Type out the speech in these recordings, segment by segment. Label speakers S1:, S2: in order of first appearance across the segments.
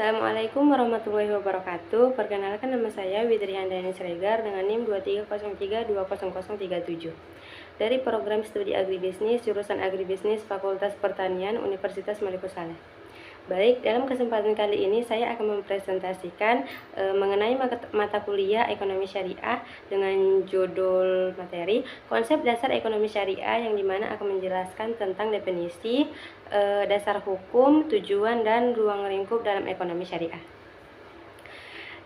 S1: Assalamualaikum warahmatullahi wabarakatuh. Perkenalkan, nama saya Widri Handayani Sregar dengan NIM 2303200037 dari program studi agribisnis jurusan agribisnis Fakultas Pertanian Universitas Maliku Saleh. Baik, dalam kesempatan kali ini saya akan mempresentasikan mengenai mata kuliah Ekonomi Syariah dengan judul materi Konsep Dasar Ekonomi Syariah, yang dimana akan menjelaskan tentang definisi, dasar hukum, tujuan, dan ruang lingkup dalam ekonomi syariah.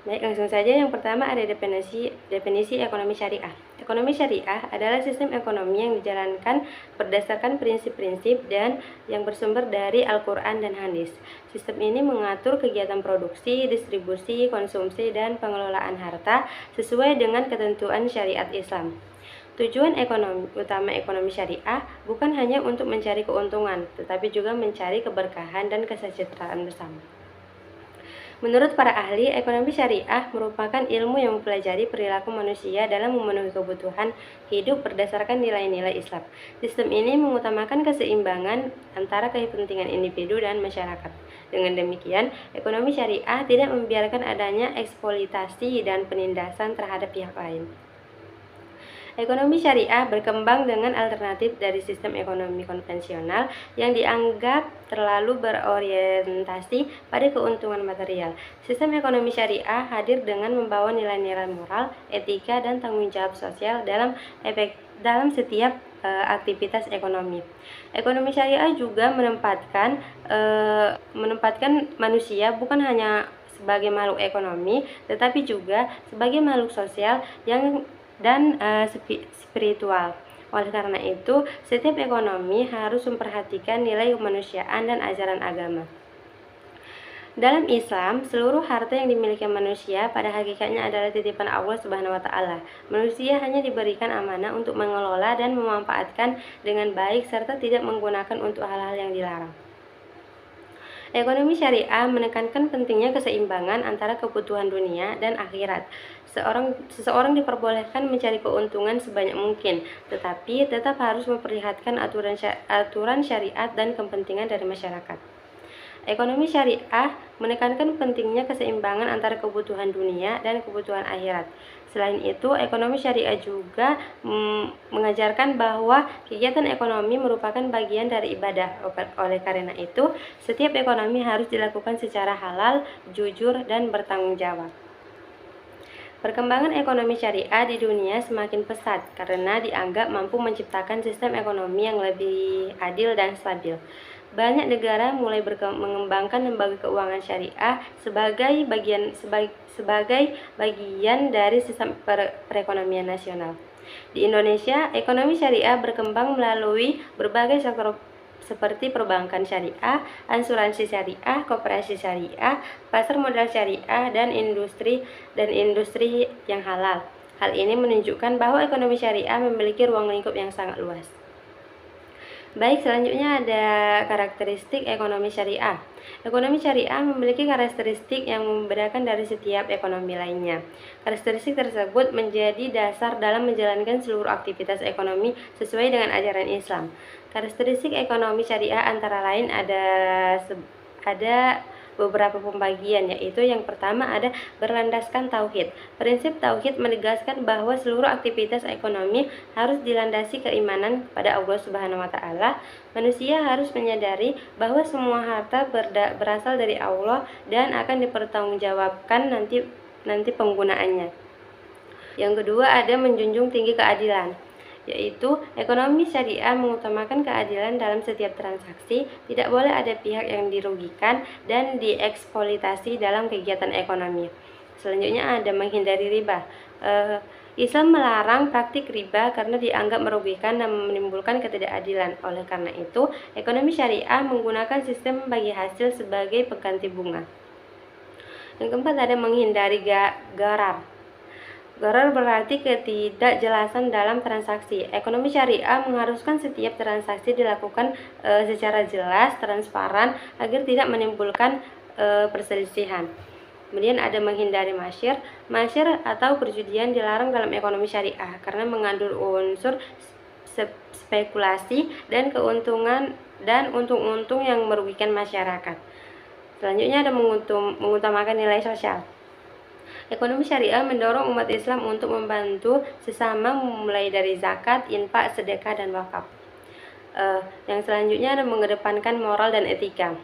S1: Baik, langsung saja. Yang pertama ada definisi ekonomi syariah. Ekonomi syariah adalah sistem ekonomi yang dijalankan berdasarkan prinsip-prinsip dan yang bersumber dari Al-Quran dan Hadis. Sistem ini mengatur kegiatan produksi, distribusi, konsumsi, dan pengelolaan harta sesuai dengan ketentuan syariat Islam. Tujuan utama ekonomi syariah bukan hanya untuk mencari keuntungan, tetapi juga mencari keberkahan dan kesejahteraan bersama. Menurut para ahli, ekonomi syariah merupakan ilmu yang mempelajari perilaku manusia dalam memenuhi kebutuhan hidup berdasarkan nilai-nilai Islam. Sistem ini mengutamakan keseimbangan antara kepentingan individu dan masyarakat. Dengan demikian, ekonomi syariah tidak membiarkan adanya eksploitasi dan penindasan terhadap pihak lain. Ekonomi syariah berkembang dengan alternatif dari sistem ekonomi konvensional yang dianggap terlalu berorientasi pada keuntungan material. Sistem ekonomi syariah hadir dengan membawa nilai-nilai moral, etika, dan tanggung jawab sosial dalam setiap aktivitas ekonomi. Ekonomi syariah juga menempatkan manusia bukan hanya sebagai makhluk ekonomi, tetapi juga sebagai makhluk sosial dan spiritual. Oleh karena itu, setiap ekonomi harus memperhatikan nilai kemanusiaan dan ajaran agama. Dalam Islam, seluruh harta yang dimiliki manusia pada hakikatnya adalah titipan Allah Subhanahu wa Ta'ala. Manusia hanya diberikan amanah untuk mengelola dan memanfaatkan dengan baik serta tidak menggunakan untuk hal-hal yang dilarang. Ekonomi syariah menekankan pentingnya keseimbangan antara kebutuhan dunia dan akhirat. Seseorang diperbolehkan mencari keuntungan sebanyak mungkin, tetapi tetap harus memperlihatkan aturan syariat dan kepentingan dari masyarakat. Ekonomi syariah menekankan pentingnya keseimbangan antara kebutuhan dunia dan kebutuhan akhirat. Selain itu, ekonomi syariah juga mengajarkan bahwa kegiatan ekonomi merupakan bagian dari ibadah. Oleh karena itu, setiap ekonomi harus dilakukan secara halal, jujur, dan bertanggung jawab. Perkembangan ekonomi syariah di dunia semakin pesat karena dianggap mampu menciptakan sistem ekonomi yang lebih adil dan stabil. Banyak negara mulai mengembangkan lembaga keuangan syariah sebagai bagian dari sistem perekonomian nasional. Di Indonesia, ekonomi syariah berkembang melalui berbagai sektor seperti perbankan syariah, asuransi syariah, koperasi syariah, pasar modal syariah, dan industri yang halal. Hal ini menunjukkan bahwa ekonomi syariah memiliki ruang lingkup yang sangat luas. Baik, selanjutnya ada karakteristik ekonomi syariah. Ekonomi syariah memiliki karakteristik yang membedakan dari setiap ekonomi lainnya. Karakteristik tersebut menjadi dasar dalam menjalankan seluruh aktivitas ekonomi sesuai dengan ajaran Islam. Karakteristik ekonomi syariah antara lain ada beberapa pembagian, yaitu yang pertama ada berlandaskan tauhid. Prinsip tauhid menegaskan bahwa seluruh aktivitas ekonomi harus dilandasi keimanan pada Allah Subhanahu wa Ta'ala. Manusia harus menyadari bahwa semua harta berasal dari Allah dan akan dipertanggungjawabkan nanti penggunaannya. Yang kedua ada menjunjung tinggi keadilan, yaitu ekonomi syariah mengutamakan keadilan dalam setiap transaksi. Tidak boleh ada pihak yang dirugikan dan dieksploitasi dalam kegiatan ekonomi. Selanjutnya ada menghindari riba. Islam melarang praktik riba karena dianggap merugikan dan menimbulkan ketidakadilan. Oleh karena itu, ekonomi syariah menggunakan sistem bagi hasil sebagai pengganti bunga. Yang keempat ada menghindari gharar. Gharar berarti ketidakjelasan dalam transaksi. Ekonomi syariah mengharuskan setiap transaksi dilakukan secara jelas, transparan, agar tidak menimbulkan perselisihan. Kemudian ada menghindari masyir. Masyir atau perjudian dilarang dalam ekonomi syariah karena mengandung unsur spekulasi dan untung-untung yang merugikan masyarakat. Selanjutnya ada mengutamakan nilai sosial. Ekonomi syariah mendorong umat Islam untuk membantu sesama mulai dari zakat, infak, sedekah, dan wakaf. Yang selanjutnya ada mengedepankan moral dan etika.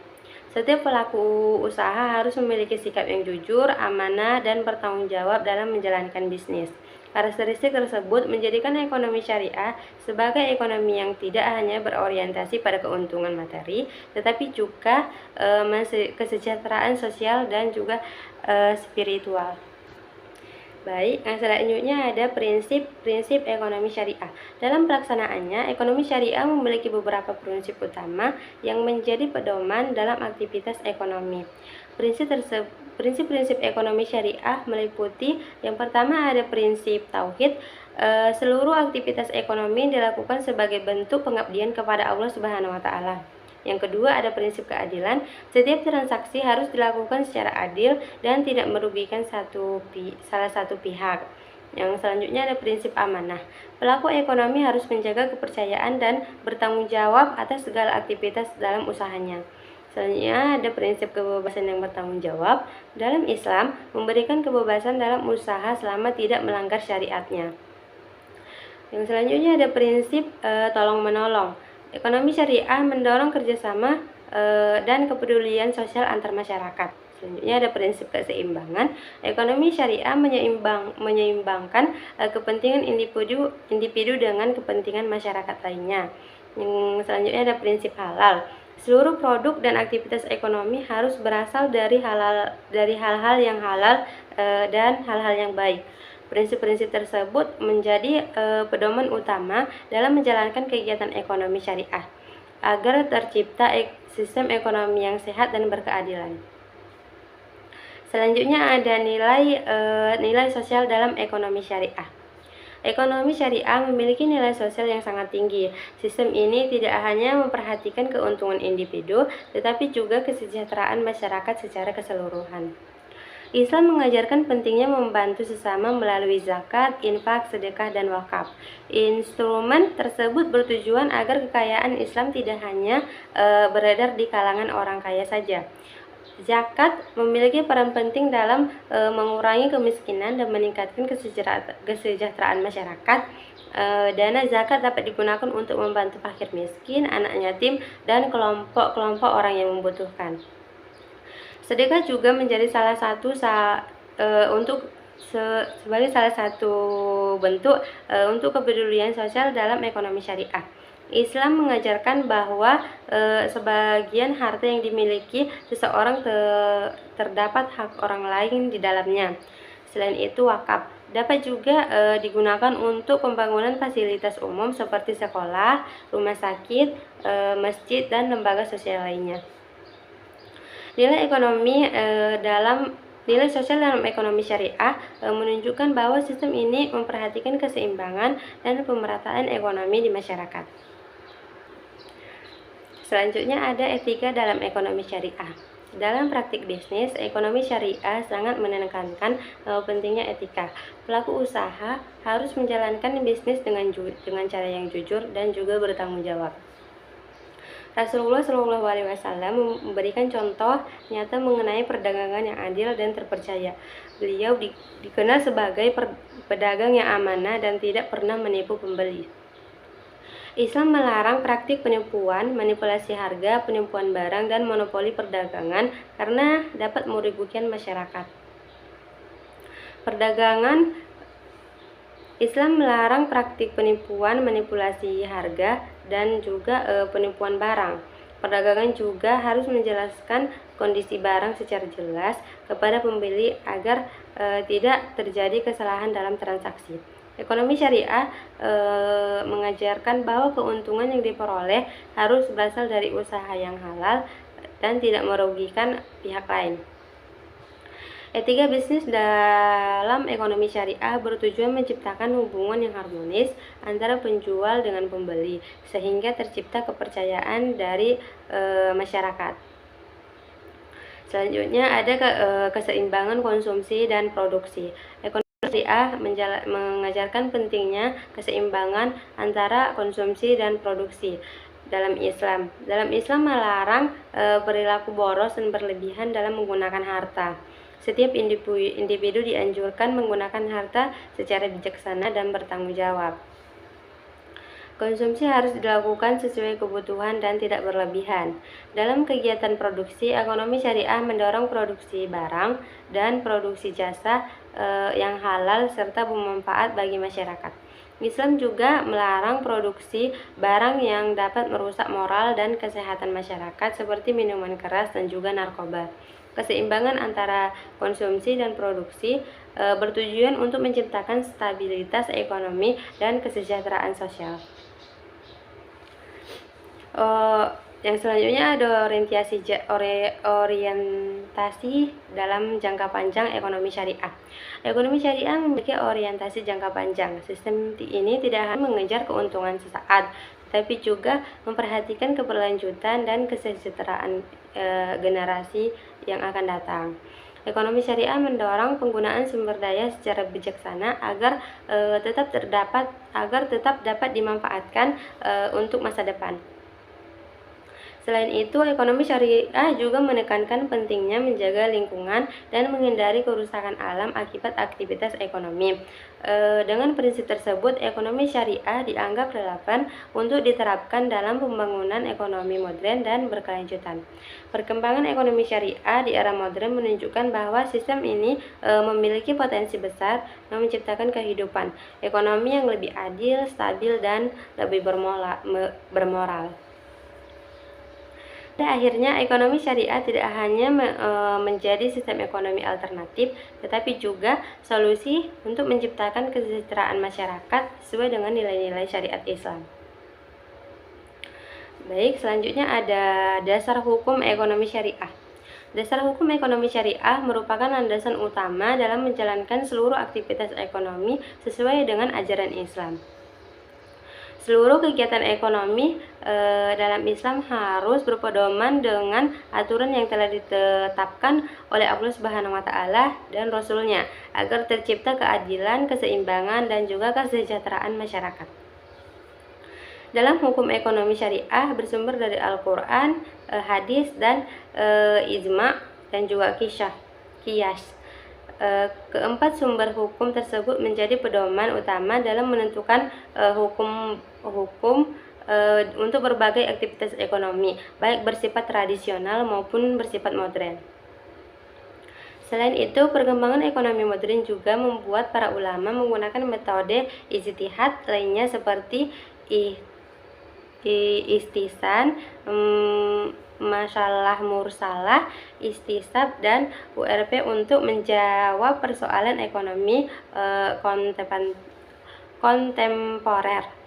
S1: Setiap pelaku usaha harus memiliki sikap yang jujur, amanah, dan bertanggung jawab dalam menjalankan bisnis. Karakteristik tersebut menjadikan ekonomi syariah sebagai ekonomi yang tidak hanya berorientasi pada keuntungan materi, tetapi juga kesejahteraan sosial dan juga spiritual. Baik, yang selanjutnya ada prinsip ekonomi syariah. Dalam pelaksanaannya, ekonomi syariah memiliki beberapa prinsip utama yang menjadi pedoman dalam aktivitas ekonomi. Prinsip-prinsip ekonomi syariah meliputi yang pertama ada prinsip tauhid. Seluruh aktivitas ekonomi dilakukan sebagai bentuk pengabdian kepada Allah Subhanahu wa taala. Yang kedua ada prinsip keadilan. Setiap transaksi harus dilakukan secara adil dan tidak merugikan salah satu pihak. Yang selanjutnya ada prinsip amanah. Pelaku ekonomi harus menjaga kepercayaan dan bertanggung jawab atas segala aktivitas dalam usahanya. Selanjutnya ada prinsip kebebasan yang bertanggung jawab. Dalam Islam, memberikan kebebasan dalam usaha selama tidak melanggar syariatnya. Yang selanjutnya ada prinsip tolong-menolong. Ekonomi syariah mendorong kerjasama dan kepedulian sosial antar masyarakat. Selanjutnya ada prinsip keseimbangan. Ekonomi syariah menyeimbangkan kepentingan individu dengan kepentingan masyarakat lainnya. Yang selanjutnya ada prinsip halal. Seluruh produk dan aktivitas ekonomi harus berasal dari hal-hal yang halal dan hal-hal yang baik. Prinsip-prinsip tersebut menjadi pedoman utama dalam menjalankan kegiatan ekonomi syariah agar tercipta sistem ekonomi yang sehat dan berkeadilan. Selanjutnya ada nilai sosial dalam ekonomi syariah. Ekonomi syariah memiliki nilai sosial yang sangat tinggi. Sistem ini tidak hanya memperhatikan keuntungan individu, tetapi juga kesejahteraan masyarakat secara keseluruhan. Islam mengajarkan pentingnya membantu sesama melalui zakat, infak, sedekah, dan wakaf. Instrumen tersebut bertujuan agar kekayaan Islam tidak hanya beredar di kalangan orang kaya saja. Zakat memiliki peran penting dalam mengurangi kemiskinan dan meningkatkan kesejahteraan masyarakat. Dana zakat dapat digunakan untuk membantu fakir miskin, anak yatim, dan kelompok-kelompok orang yang membutuhkan. Sedekah juga menjadi sebagai salah satu bentuk untuk kepedulian sosial dalam ekonomi syariah. Islam mengajarkan bahwa sebagian harta yang dimiliki seseorang terdapat hak orang lain di dalamnya. Selain itu, wakaf dapat juga digunakan untuk pembangunan fasilitas umum seperti sekolah, rumah sakit, masjid, dan lembaga sosial lainnya. Nilai sosial dalam ekonomi syariah menunjukkan bahwa sistem ini memperhatikan keseimbangan dan pemerataan ekonomi di masyarakat. Selanjutnya ada etika dalam ekonomi syariah. Dalam praktik bisnis, ekonomi syariah sangat menekankan pentingnya etika. Pelaku usaha harus menjalankan bisnis dengan cara yang jujur dan juga bertanggung jawab. Rasulullah SAW memberikan contoh nyata mengenai perdagangan yang adil dan terpercaya. Beliau dikenal sebagai pedagang yang amanah dan tidak pernah menipu pembeli. Islam melarang praktik penipuan, manipulasi harga, penipuan barang, dan monopoli perdagangan karena dapat merugikan masyarakat. Islam melarang praktik penipuan, manipulasi harga, dan juga penipuan barang. Perdagangan juga harus menjelaskan kondisi barang secara jelas kepada pembeli agar tidak terjadi kesalahan dalam transaksi. Ekonomi syariah mengajarkan bahwa keuntungan yang diperoleh harus berasal dari usaha yang halal dan tidak merugikan pihak lain. Etika bisnis dalam ekonomi syariah bertujuan menciptakan hubungan yang harmonis antara penjual dengan pembeli, sehingga tercipta kepercayaan dari masyarakat. Selanjutnya ada keseimbangan konsumsi dan produksi. Ekonomi syariah mengajarkan pentingnya keseimbangan antara konsumsi dan produksi. dalam Islam. Dalam Islam melarang perilaku boros dan berlebihan dalam menggunakan harta. Setiap individu dianjurkan menggunakan harta secara bijaksana dan bertanggung jawab. Konsumsi harus dilakukan sesuai kebutuhan dan tidak berlebihan. Dalam kegiatan produksi, ekonomi syariah mendorong produksi barang dan produksi jasa yang halal serta bermanfaat bagi masyarakat. Islam juga melarang produksi barang yang dapat merusak moral dan kesehatan masyarakat seperti minuman keras dan juga narkoba. Keseimbangan antara konsumsi dan produksi bertujuan untuk menciptakan stabilitas ekonomi dan kesejahteraan sosial. Yang selanjutnya ada orientasi dalam jangka panjang ekonomi syariah. Ekonomi syariah memiliki orientasi jangka panjang. Sistem ini tidak hanya mengejar keuntungan sesaat, tapi juga memperhatikan keberlanjutan dan kesejahteraan generasi yang akan datang. Ekonomi syariah mendorong penggunaan sumber daya secara bijaksana agar tetap dapat dimanfaatkan untuk masa depan. Selain itu, ekonomi syariah juga menekankan pentingnya menjaga lingkungan dan menghindari kerusakan alam akibat aktivitas ekonomi. Dengan prinsip tersebut, ekonomi syariah dianggap relevan untuk diterapkan dalam pembangunan ekonomi modern dan berkelanjutan. Perkembangan ekonomi syariah di era modern menunjukkan bahwa sistem ini memiliki potensi besar yang menciptakan kehidupan ekonomi yang lebih adil, stabil, dan lebih bermoral. Pada akhirnya, ekonomi syariah tidak hanya menjadi sistem ekonomi alternatif, tetapi juga solusi untuk menciptakan kesejahteraan masyarakat sesuai dengan nilai-nilai syariat Islam. Baik, selanjutnya ada dasar hukum ekonomi syariah. Dasar hukum ekonomi syariah merupakan landasan utama dalam menjalankan seluruh aktivitas ekonomi sesuai dengan ajaran Islam. Seluruh kegiatan ekonomi dalam Islam harus berpedoman dengan aturan yang telah ditetapkan oleh Allah Subhanahu wa Ta'ala dan Rasul-Nya agar tercipta keadilan, keseimbangan, dan juga kesejahteraan masyarakat. Dalam hukum ekonomi syariah bersumber dari Al-Quran, hadis, dan ijma' dan juga qiyas. Keempat sumber hukum tersebut menjadi pedoman utama dalam menentukan hukum untuk berbagai aktivitas ekonomi, baik bersifat tradisional maupun bersifat modern. Selain itu, perkembangan ekonomi modern juga membuat para ulama menggunakan metode ijtihad lainnya seperti istisan, masalah mursalah, istisab, dan URP untuk menjawab persoalan ekonomi kontemporer.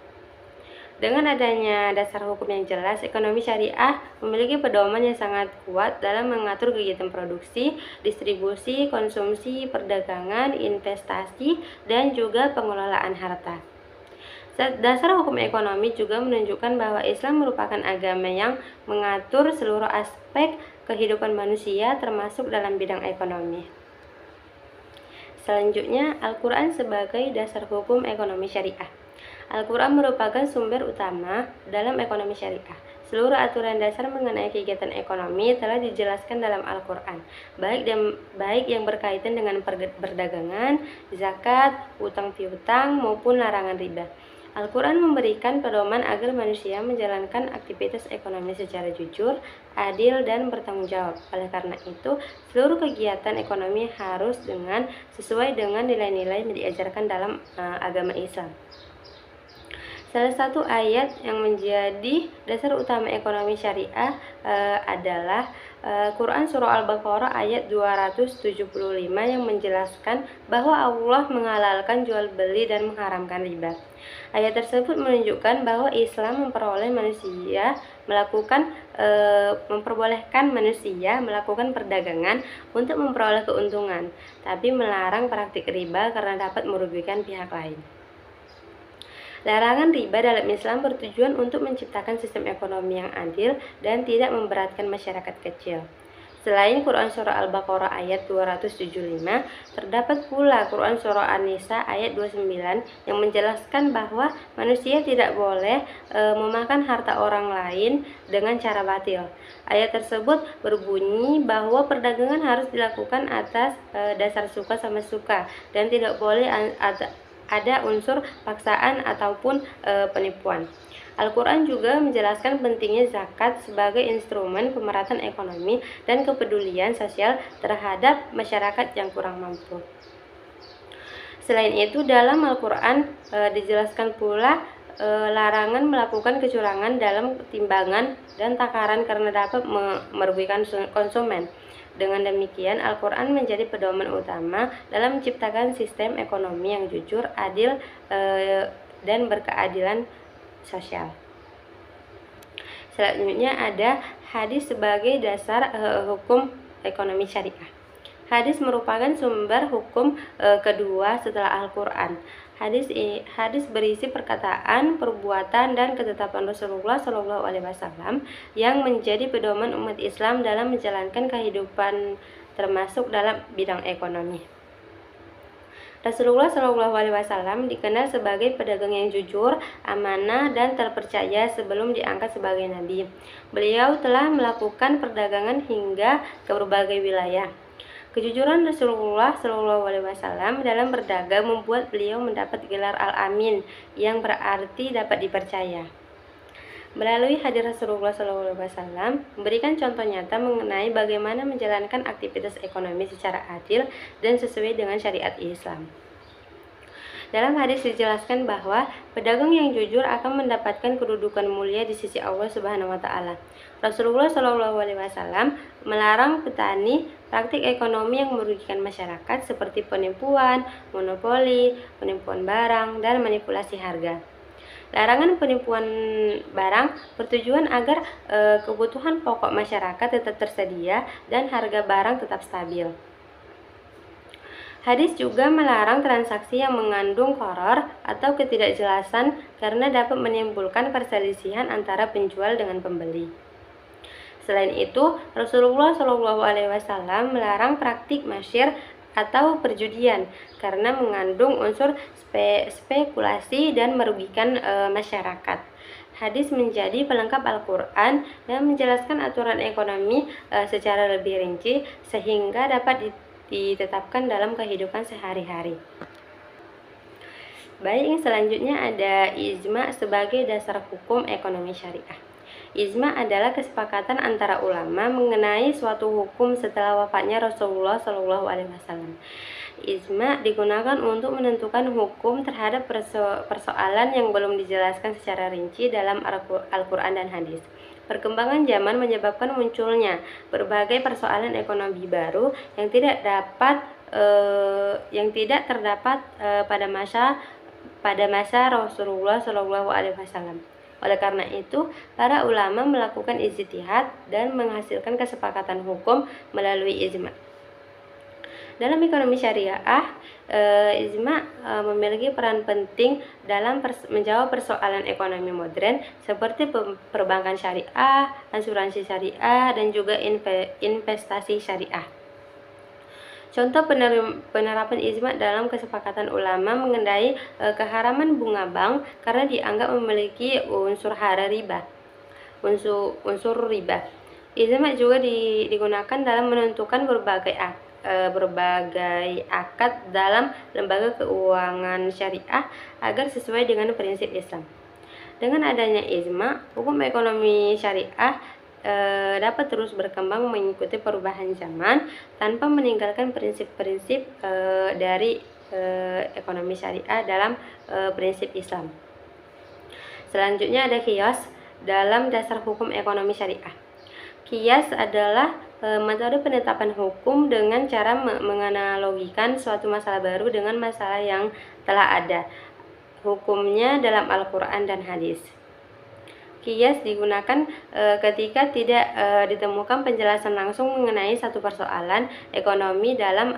S1: Dengan adanya dasar hukum yang jelas, ekonomi syariah memiliki pedoman yang sangat kuat dalam mengatur kegiatan produksi, distribusi, konsumsi, perdagangan, investasi, dan juga pengelolaan harta. Dasar hukum ekonomi juga menunjukkan bahwa Islam merupakan agama yang mengatur seluruh aspek kehidupan manusia termasuk dalam bidang ekonomi. Selanjutnya, Al-Quran sebagai dasar hukum ekonomi syariah. Al-Quran merupakan sumber utama dalam ekonomi syariah. Seluruh aturan dasar mengenai kegiatan ekonomi telah dijelaskan dalam Al-Quran, baik yang berkaitan dengan perdagangan, zakat, utang piutang, maupun larangan riba. Al-Quran memberikan pedoman agar manusia menjalankan aktivitas ekonomi secara jujur, adil, dan bertanggung jawab. Oleh karena itu, seluruh kegiatan ekonomi harus sesuai dengan nilai-nilai yang diajarkan dalam agama Islam. Salah satu ayat yang menjadi dasar utama ekonomi syariah adalah Quran Surah Al-Baqarah ayat 275 yang menjelaskan bahwa Allah menghalalkan jual beli dan mengharamkan riba. Ayat tersebut menunjukkan bahwa Islam memperbolehkan manusia melakukan perdagangan untuk memperoleh keuntungan, tapi melarang praktik riba karena dapat merugikan pihak lain. Larangan riba dalam Islam bertujuan untuk menciptakan sistem ekonomi yang adil dan tidak memberatkan masyarakat kecil. Selain Quran Surah Al-Baqarah ayat 275, terdapat pula Quran Surah An-Nisa ayat 29 yang menjelaskan bahwa manusia tidak boleh memakan harta orang lain dengan cara batil. Ayat tersebut berbunyi bahwa perdagangan harus dilakukan atas dasar suka sama suka dan tidak boleh ada unsur paksaan ataupun penipuan. Al-Quran juga menjelaskan pentingnya zakat sebagai instrumen pemerataan ekonomi dan kepedulian sosial terhadap masyarakat yang kurang mampu. Selain itu, dalam Al-Quran dijelaskan pula larangan melakukan kecurangan dalam timbangan dan takaran karena dapat merugikan konsumen. Dengan demikian, Al-Quran menjadi pedoman utama dalam menciptakan sistem ekonomi yang jujur, adil, dan berkeadilan sosial. Selanjutnya ada hadis sebagai dasar hukum ekonomi syariah. Hadis merupakan sumber hukum kedua setelah Al-Quran. Hadis berisi perkataan, perbuatan, dan ketetapan Rasulullah SAW yang menjadi pedoman umat Islam dalam menjalankan kehidupan, termasuk dalam bidang ekonomi. Rasulullah SAW dikenal sebagai pedagang yang jujur, amanah, dan terpercaya sebelum diangkat sebagai nabi. Beliau telah melakukan perdagangan hingga ke berbagai wilayah. Kejujuran Rasulullah SAW dalam berdagang membuat beliau mendapat gelar Al-Amin, yang berarti dapat dipercaya. Melalui hadis Rasulullah SAW memberikan contoh nyata mengenai bagaimana menjalankan aktivitas ekonomi secara adil dan sesuai dengan syariat Islam. Dalam hadis dijelaskan bahwa pedagang yang jujur akan mendapatkan kedudukan mulia di sisi Allah Subhanahu wa taala. Rasulullah SAW melarang petani praktik ekonomi yang merugikan masyarakat seperti penipuan, monopoli, penipuan barang, dan manipulasi harga. Larangan penipuan barang bertujuan agar kebutuhan pokok masyarakat tetap tersedia dan harga barang tetap stabil. Hadis juga melarang transaksi yang mengandung gharar atau ketidakjelasan karena dapat menimbulkan perselisihan antara penjual dengan pembeli. Selain itu, Rasulullah SAW melarang praktik masyir atau perjudian karena mengandung unsur spekulasi dan merugikan masyarakat. Hadis menjadi pelengkap Al-Quran dan menjelaskan aturan ekonomi secara lebih rinci sehingga dapat ditetapkan dalam kehidupan sehari-hari. Baik, selanjutnya ada ijma sebagai dasar hukum ekonomi syariah. Ijma adalah kesepakatan antara ulama mengenai suatu hukum setelah wafatnya Rasulullah SAW. Ijma digunakan untuk menentukan hukum terhadap persoalan yang belum dijelaskan secara rinci dalam Al-Quran dan hadis. Perkembangan zaman menyebabkan munculnya berbagai persoalan ekonomi baru yang tidak terdapat pada masa Rasulullah SAW. Oleh karena itu, para ulama melakukan ijtihad dan menghasilkan kesepakatan hukum melalui ijma. Dalam ekonomi syariah, ijma memiliki peran penting dalam menjawab persoalan ekonomi modern seperti perbankan syariah, asuransi syariah, dan juga investasi syariah. Contoh penerapan ijma dalam kesepakatan ulama mengenai keharaman bunga bank karena dianggap memiliki unsur riba. Ijma juga digunakan dalam menentukan berbagai akad dalam lembaga keuangan syariah agar sesuai dengan prinsip Islam. Dengan adanya ijma, hukum ekonomi syariah dapat terus berkembang mengikuti perubahan zaman tanpa meninggalkan prinsip-prinsip dari ekonomi syariah dalam prinsip Islam. Selanjutnya ada qiyas dalam dasar hukum ekonomi syariah. Qiyas adalah metode penetapan hukum dengan cara menganalogikan suatu masalah baru dengan masalah yang telah ada hukumnya dalam Al-Quran dan hadis. Qiyas digunakan ketika tidak ditemukan penjelasan langsung mengenai satu persoalan ekonomi dalam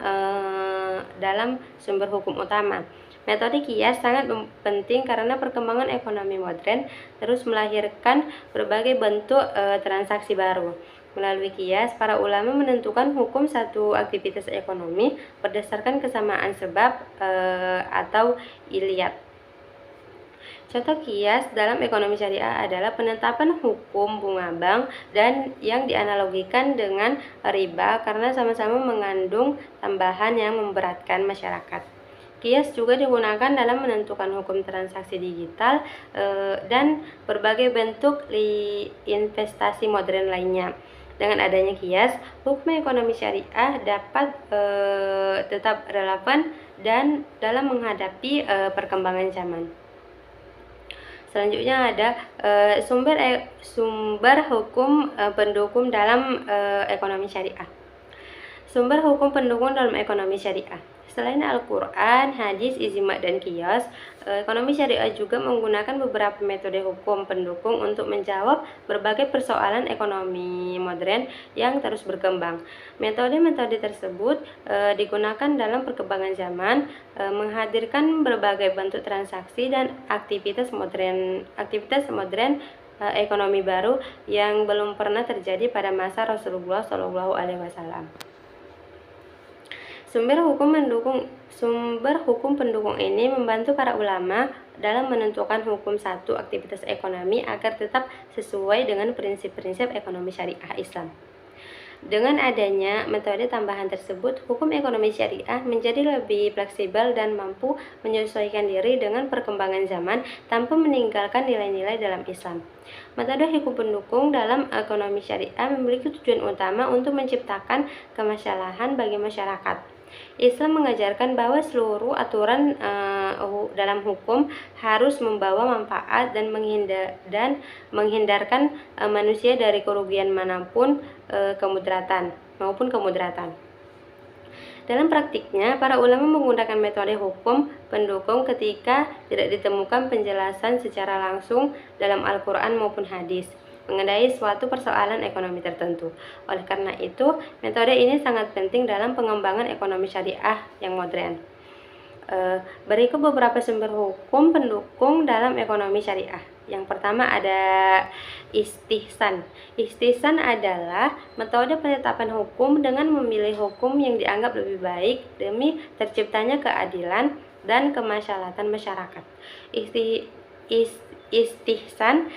S1: sumber hukum utama. Metode qiyas sangat penting karena perkembangan ekonomi modern terus melahirkan berbagai bentuk transaksi baru. Melalui kias, para ulama menentukan hukum satu aktivitas ekonomi berdasarkan kesamaan sebab atau iliyat. Contoh kias dalam ekonomi syariah adalah penetapan hukum bunga bank dan yang dianalogikan dengan riba karena sama-sama mengandung tambahan yang memberatkan masyarakat. Kias juga digunakan dalam menentukan hukum transaksi digital dan berbagai bentuk investasi modern lainnya. Dengan adanya kias, hukum ekonomi syariah dapat tetap relevan dan dalam menghadapi perkembangan zaman. Selanjutnya ada sumber hukum pendukung dalam ekonomi syariah. Sumber hukum pendukung dalam ekonomi syariah. Selain Al-Quran, hadis, ijma, dan qiyas, ekonomi syariah juga menggunakan beberapa metode hukum pendukung untuk menjawab berbagai persoalan ekonomi modern yang terus berkembang. Metode-metode tersebut digunakan dalam perkembangan zaman, menghadirkan berbagai bentuk transaksi dan aktivitas modern ekonomi baru yang belum pernah terjadi pada masa Rasulullah SAW. Sumber hukum pendukung ini membantu para ulama dalam menentukan hukum satu aktivitas ekonomi agar tetap sesuai dengan prinsip-prinsip ekonomi syariah Islam. Dengan adanya metode tambahan tersebut, hukum ekonomi syariah menjadi lebih fleksibel dan mampu menyesuaikan diri dengan perkembangan zaman tanpa meninggalkan nilai-nilai dalam Islam. Metode hukum pendukung dalam ekonomi syariah memiliki tujuan utama untuk menciptakan kemaslahatan bagi masyarakat. Islam mengajarkan bahwa seluruh aturan dalam hukum harus membawa manfaat dan menghindarkan manusia dari kerugian maupun kemudaratan. Dalam praktiknya, para ulama menggunakan metode hukum pendukung ketika tidak ditemukan penjelasan secara langsung dalam Al-Quran maupun hadis mengenai suatu persoalan ekonomi tertentu. Oleh karena itu, metode ini sangat penting dalam pengembangan ekonomi syariah yang modern. Berikut beberapa sumber hukum pendukung dalam ekonomi syariah. Yang pertama ada istihsan. Istihsan adalah metode penetapan hukum dengan memilih hukum yang dianggap lebih baik demi terciptanya keadilan dan kemaslahatan masyarakat. Istihsan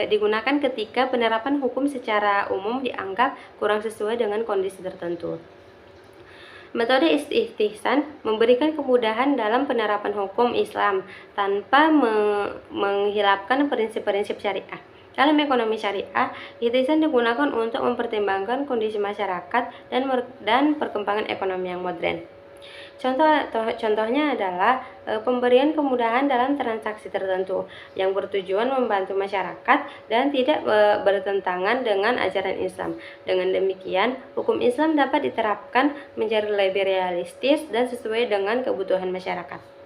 S1: digunakan ketika penerapan hukum secara umum dianggap kurang sesuai dengan kondisi tertentu. Metode istihsan memberikan kemudahan dalam penerapan hukum Islam tanpa menghilangkan prinsip-prinsip syariah. Dalam ekonomi syariah, istihsan digunakan untuk mempertimbangkan kondisi masyarakat dan perkembangan ekonomi yang modern. Contohnya adalah pemberian kemudahan dalam transaksi tertentu yang bertujuan membantu masyarakat dan tidak bertentangan dengan ajaran Islam. Dengan demikian, hukum Islam dapat diterapkan menjadi lebih realistis dan sesuai dengan kebutuhan masyarakat.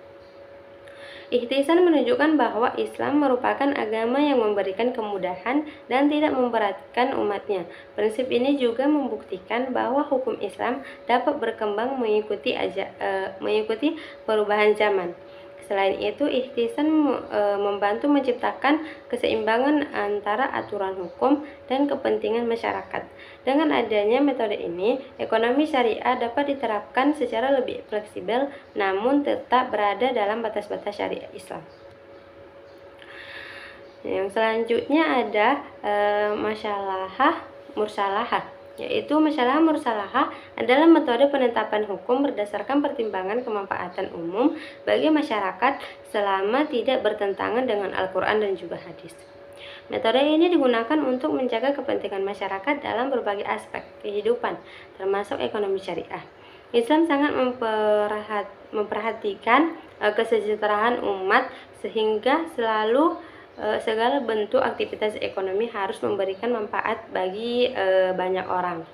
S1: Ihtisan menunjukkan bahwa Islam merupakan agama yang memberikan kemudahan dan tidak memberatkan umatnya. Prinsip ini juga membuktikan bahwa hukum Islam dapat berkembang mengikuti perubahan zaman. Selain itu, ihtisan membantu menciptakan keseimbangan antara aturan hukum dan kepentingan masyarakat. Dengan adanya metode ini, ekonomi syariah dapat diterapkan secara lebih fleksibel namun tetap berada dalam batas-batas syariat Islam. Yang selanjutnya ada masalah mursalahah, yaitu masalah mursalahah adalah metode penetapan hukum berdasarkan pertimbangan kemanfaatan umum bagi masyarakat selama tidak bertentangan dengan Al-Quran dan juga hadis. Metode ini digunakan untuk menjaga kepentingan masyarakat dalam berbagai aspek kehidupan, termasuk ekonomi syariah. Islam sangat memperhatikan kesejahteraan umat sehingga segala bentuk aktivitas ekonomi harus memberikan manfaat bagi banyak orang.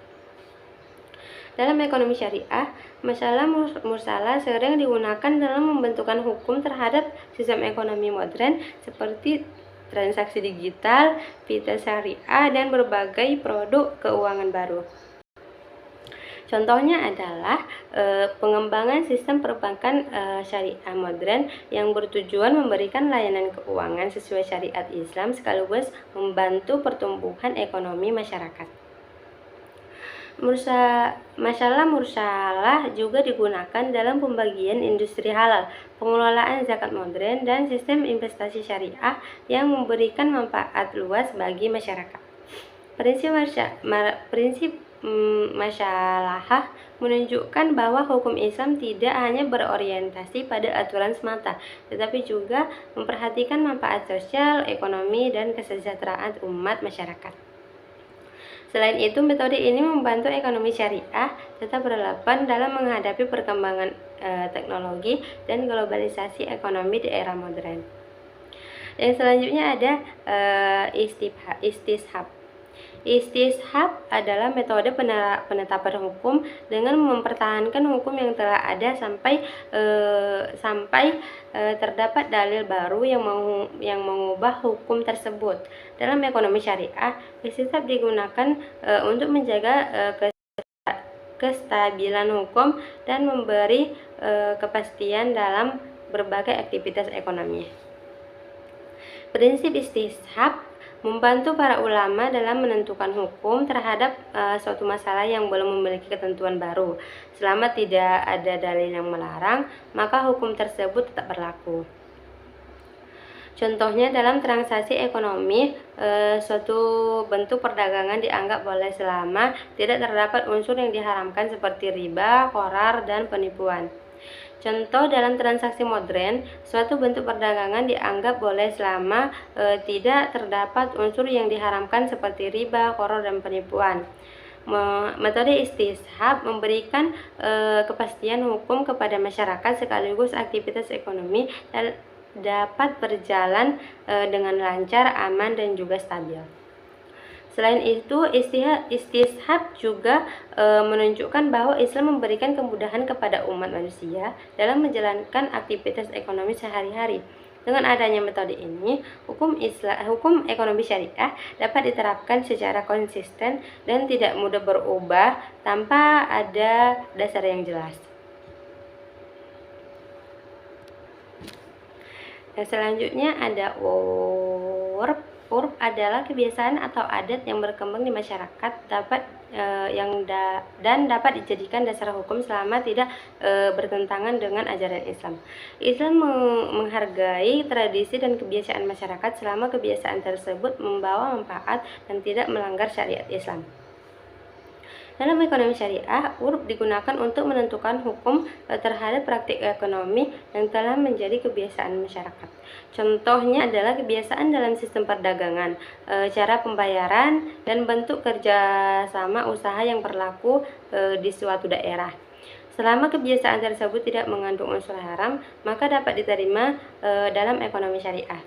S1: Dalam ekonomi syariah, masalah mursalah sering digunakan dalam membentukkan hukum terhadap sistem ekonomi modern seperti transaksi digital, fintech syariah, dan berbagai produk keuangan baru. Contohnya adalah pengembangan sistem perbankan syariah modern yang bertujuan memberikan layanan keuangan sesuai syariat Islam sekaligus membantu pertumbuhan ekonomi masyarakat. Masalah mursalah juga digunakan dalam pembagian industri halal, pengelolaan zakat modern, dan sistem investasi syariah yang memberikan manfaat luas bagi masyarakat. Prinsip masyalahah menunjukkan bahwa hukum Islam tidak hanya berorientasi pada aturan semata, tetapi juga memperhatikan manfaat sosial, ekonomi, dan kesejahteraan umat masyarakat. Selain itu, metode ini membantu ekonomi syariah tetap relevan dalam menghadapi perkembangan teknologi dan globalisasi ekonomi di era modern. Yang selanjutnya ada istishab. Istishab adalah metode penetapan hukum dengan mempertahankan hukum yang telah ada sampai terdapat dalil baru yang mengubah hukum tersebut. Dalam ekonomi syariah, istishab digunakan untuk menjaga kestabilan hukum dan memberi kepastian dalam berbagai aktivitas ekonomi. Prinsip istishab membantu para ulama dalam menentukan hukum terhadap suatu masalah yang belum memiliki ketentuan baru. Selama tidak ada dalil yang melarang, maka hukum tersebut tetap berlaku. Contohnya dalam transaksi ekonomi, suatu bentuk perdagangan dianggap boleh selama tidak terdapat unsur yang diharamkan seperti riba, qorar, dan penipuan. Contoh dalam transaksi modern, suatu bentuk perdagangan dianggap boleh selama tidak terdapat unsur yang diharamkan seperti riba, qoror, dan penipuan. Metode istishab memberikan kepastian hukum kepada masyarakat sekaligus aktivitas ekonomi dapat berjalan dengan lancar, aman, dan juga stabil. Selain itu, istishab juga menunjukkan bahwa Islam memberikan kemudahan kepada umat manusia dalam menjalankan aktivitas ekonomi sehari-hari. Dengan adanya metode ini, hukum ekonomi syariah dapat diterapkan secara konsisten dan tidak mudah berubah tanpa ada dasar yang jelas. Yang selanjutnya ada urf. Urf adalah kebiasaan atau adat yang berkembang di masyarakat dan dapat dijadikan dasar hukum selama tidak bertentangan dengan ajaran Islam. Islam menghargai tradisi dan kebiasaan masyarakat selama kebiasaan tersebut membawa manfaat dan tidak melanggar syariat Islam. Dalam ekonomi syariah, urf digunakan untuk menentukan hukum terhadap praktik ekonomi yang telah menjadi kebiasaan masyarakat. Contohnya adalah kebiasaan dalam sistem perdagangan, cara pembayaran, dan bentuk kerjasama usaha yang berlaku di suatu daerah. Selama kebiasaan tersebut tidak mengandung unsur haram, maka dapat diterima dalam ekonomi syariah.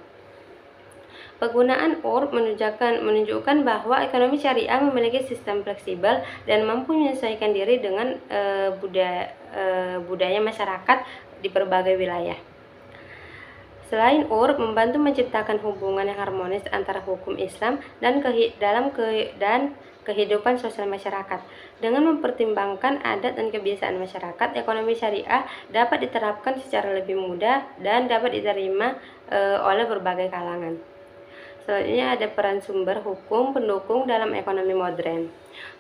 S1: Penggunaan urf menunjukkan bahwa ekonomi syariah memiliki sistem fleksibel dan mampu menyesuaikan diri dengan budaya masyarakat di berbagai wilayah. Selain urf membantu menciptakan hubungan yang harmonis antara hukum Islam dan kehidupan sosial masyarakat. Dengan mempertimbangkan adat dan kebiasaan masyarakat, ekonomi syariah dapat diterapkan secara lebih mudah dan dapat diterima oleh berbagai kalangan. Selanjutnya ada peran sumber hukum pendukung dalam ekonomi modern.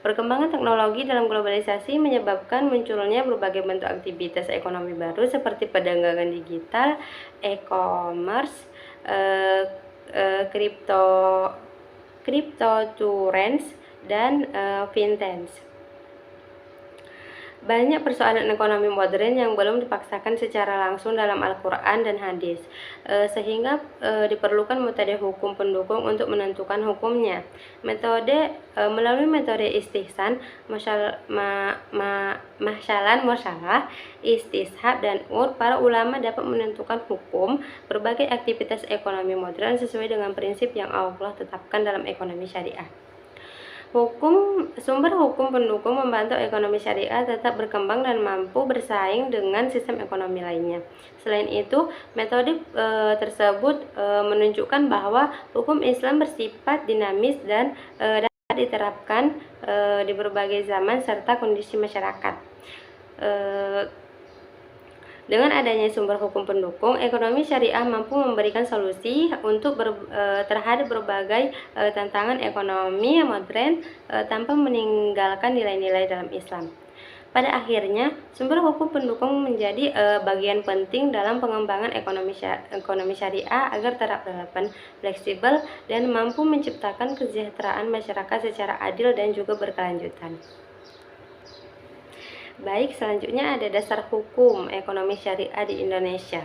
S1: Perkembangan teknologi dalam globalisasi menyebabkan munculnya berbagai bentuk aktivitas ekonomi baru seperti perdagangan digital, e-commerce, cryptocurrency, dan fintech. Banyak persoalan ekonomi modern yang belum dipaksakan secara langsung dalam Al-Quran dan hadis, sehingga diperlukan metode hukum pendukung untuk menentukan hukumnya. Melalui metode istihsan, mursalah, istishab, dan urf, para ulama dapat menentukan hukum berbagai aktivitas ekonomi modern sesuai dengan prinsip yang Allah tetapkan dalam ekonomi syariah. Sumber hukum pendukung membantu ekonomi syariah tetap berkembang dan mampu bersaing dengan sistem ekonomi lainnya. Selain itu, metode tersebut menunjukkan bahwa hukum Islam bersifat dinamis dan dapat diterapkan di berbagai zaman serta kondisi masyarakat. Dengan adanya sumber hukum pendukung, ekonomi syariah mampu memberikan solusi untuk terhadap berbagai tantangan ekonomi modern tanpa meninggalkan nilai-nilai dalam Islam. Pada akhirnya, sumber hukum pendukung menjadi bagian penting dalam pengembangan ekonomi syariah agar tetap relevan, fleksibel, dan mampu menciptakan kesejahteraan masyarakat secara adil dan juga berkelanjutan. Baik, selanjutnya ada dasar hukum ekonomi syariah di Indonesia.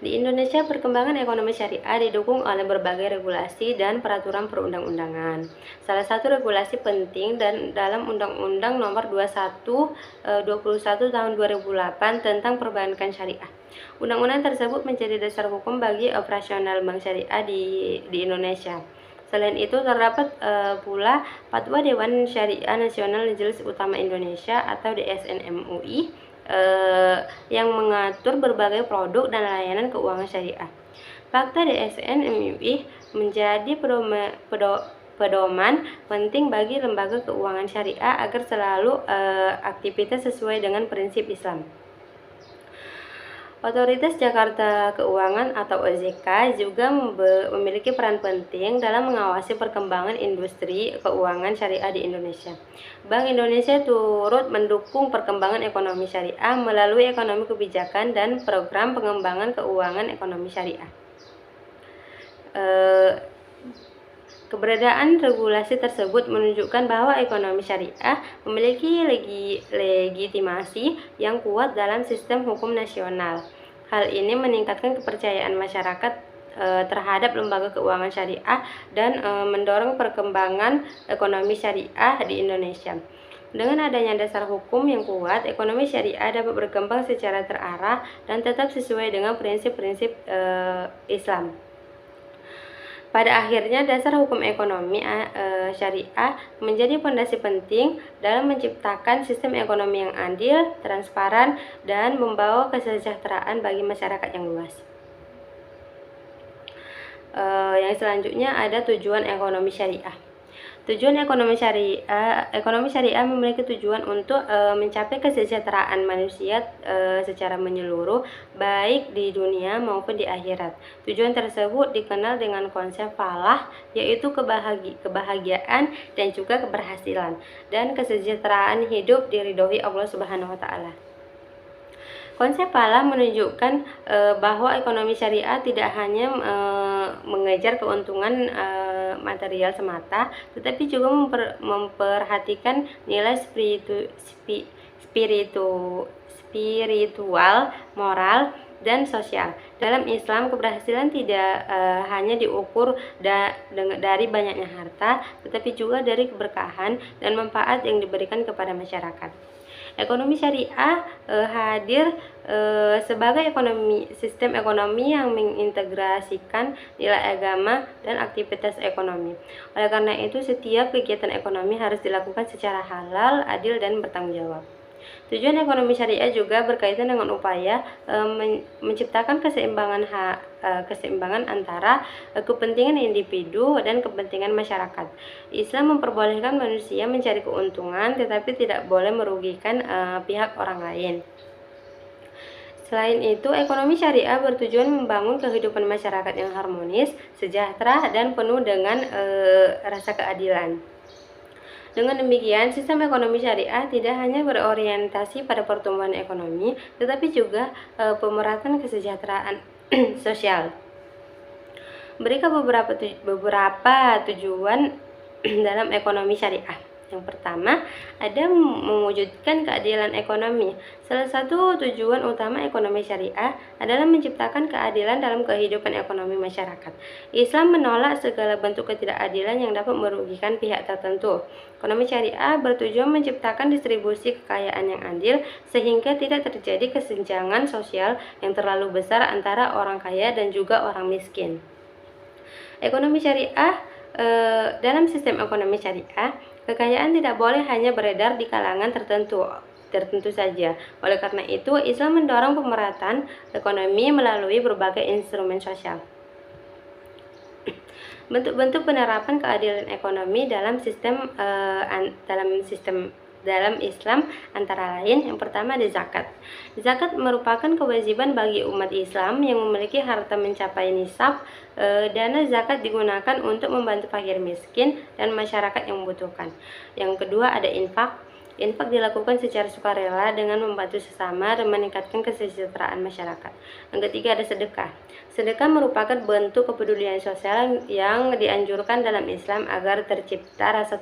S1: Di Indonesia, perkembangan ekonomi syariah didukung oleh berbagai regulasi dan peraturan perundang-undangan. Salah satu regulasi penting dan dalam Undang-Undang Nomor 21 tahun 2008 tentang perbankan syariah. Undang-undang tersebut menjadi dasar hukum bagi operasional bank syariah di Indonesia. Selain itu, terdapat pula Fatwa Dewan Syariah Nasional Majelis Ulama Indonesia atau DSN MUI yang mengatur berbagai produk dan layanan keuangan syariah. Fakta DSN MUI menjadi pedoman penting bagi lembaga keuangan syariah agar selalu aktivitas sesuai dengan prinsip Islam. Otoritas Jakarta Keuangan atau OJK juga memiliki peran penting dalam mengawasi perkembangan industri keuangan syariah di Indonesia. Bank Indonesia turut mendukung perkembangan ekonomi syariah melalui ekonomi kebijakan dan program pengembangan keuangan ekonomi syariah. Keberadaan regulasi tersebut menunjukkan bahwa ekonomi syariah memiliki legitimasi yang kuat dalam sistem hukum nasional. Hal ini meningkatkan kepercayaan masyarakat terhadap lembaga keuangan syariah dan mendorong perkembangan ekonomi syariah di Indonesia. Dengan adanya dasar hukum yang kuat, ekonomi syariah dapat berkembang secara terarah dan tetap sesuai dengan prinsip-prinsip Islam. Pada akhirnya, dasar hukum ekonomi syariah menjadi fondasi penting dalam menciptakan sistem ekonomi yang adil, transparan, dan membawa kesejahteraan bagi masyarakat yang luas. Yang selanjutnya ada tujuan ekonomi syariah. Tujuan ekonomi syariah memiliki tujuan untuk mencapai kesejahteraan manusia secara menyeluruh, baik di dunia maupun di akhirat. Tujuan tersebut dikenal dengan konsep falah, yaitu kebahagiaan dan juga keberhasilan, dan kesejahteraan hidup diridhoi Allah Subhanahu wa Ta'ala. Konsep falah menunjukkan bahwa ekonomi syariah tidak hanya mengejar keuntungan material semata, tetapi juga memperhatikan nilai spiritual, moral, dan sosial. Dalam Islam, keberhasilan tidak hanya diukur dari banyaknya harta, tetapi juga dari keberkahan dan manfaat yang diberikan kepada masyarakat. Ekonomi syariah hadir sebagai sistem ekonomi yang mengintegrasikan nilai agama dan aktivitas ekonomi. Oleh karena itu, setiap kegiatan ekonomi harus dilakukan secara halal, adil, dan bertanggung jawab. Tujuan ekonomi syariah juga berkaitan dengan upaya menciptakan keseimbangan antara kepentingan individu dan kepentingan masyarakat. Islam memperbolehkan manusia mencari keuntungan, tetapi tidak boleh merugikan pihak orang lain. Selain itu, ekonomi syariah bertujuan membangun kehidupan masyarakat yang harmonis, sejahtera, dan penuh dengan rasa keadilan. Dengan demikian, sistem ekonomi syariah tidak hanya berorientasi pada pertumbuhan ekonomi, tetapi juga pemerataan kesejahteraan sosial. Berikut beberapa tujuan dalam ekonomi syariah. Yang pertama, ada mewujudkan keadilan ekonomi. Salah satu tujuan utama ekonomi syariah adalah menciptakan keadilan dalam kehidupan ekonomi masyarakat. Islam menolak segala bentuk ketidakadilan yang dapat merugikan pihak tertentu. Ekonomi syariah bertujuan menciptakan distribusi kekayaan yang adil sehingga tidak terjadi kesenjangan sosial yang terlalu besar antara orang kaya dan juga orang miskin. Ekonomi syariah dalam sistem ekonomi syariah, kekayaan tidak boleh hanya beredar di kalangan tertentu saja. Oleh karena itu, Islam mendorong pemerataan ekonomi melalui berbagai instrumen sosial. Bentuk-bentuk penerapan keadilan ekonomi dalam sistem dalam Islam antara lain yang pertama ada zakat. Zakat merupakan kewajiban bagi umat Islam yang memiliki harta mencapai nisab. Dana zakat digunakan untuk membantu fakir miskin dan masyarakat yang membutuhkan. Yang kedua ada infak. Infak dilakukan secara sukarela dengan membantu sesama dan meningkatkan kesejahteraan masyarakat. Yang ketiga ada sedekah. Sedekah merupakan bentuk kepedulian sosial yang dianjurkan dalam Islam agar tercipta rasa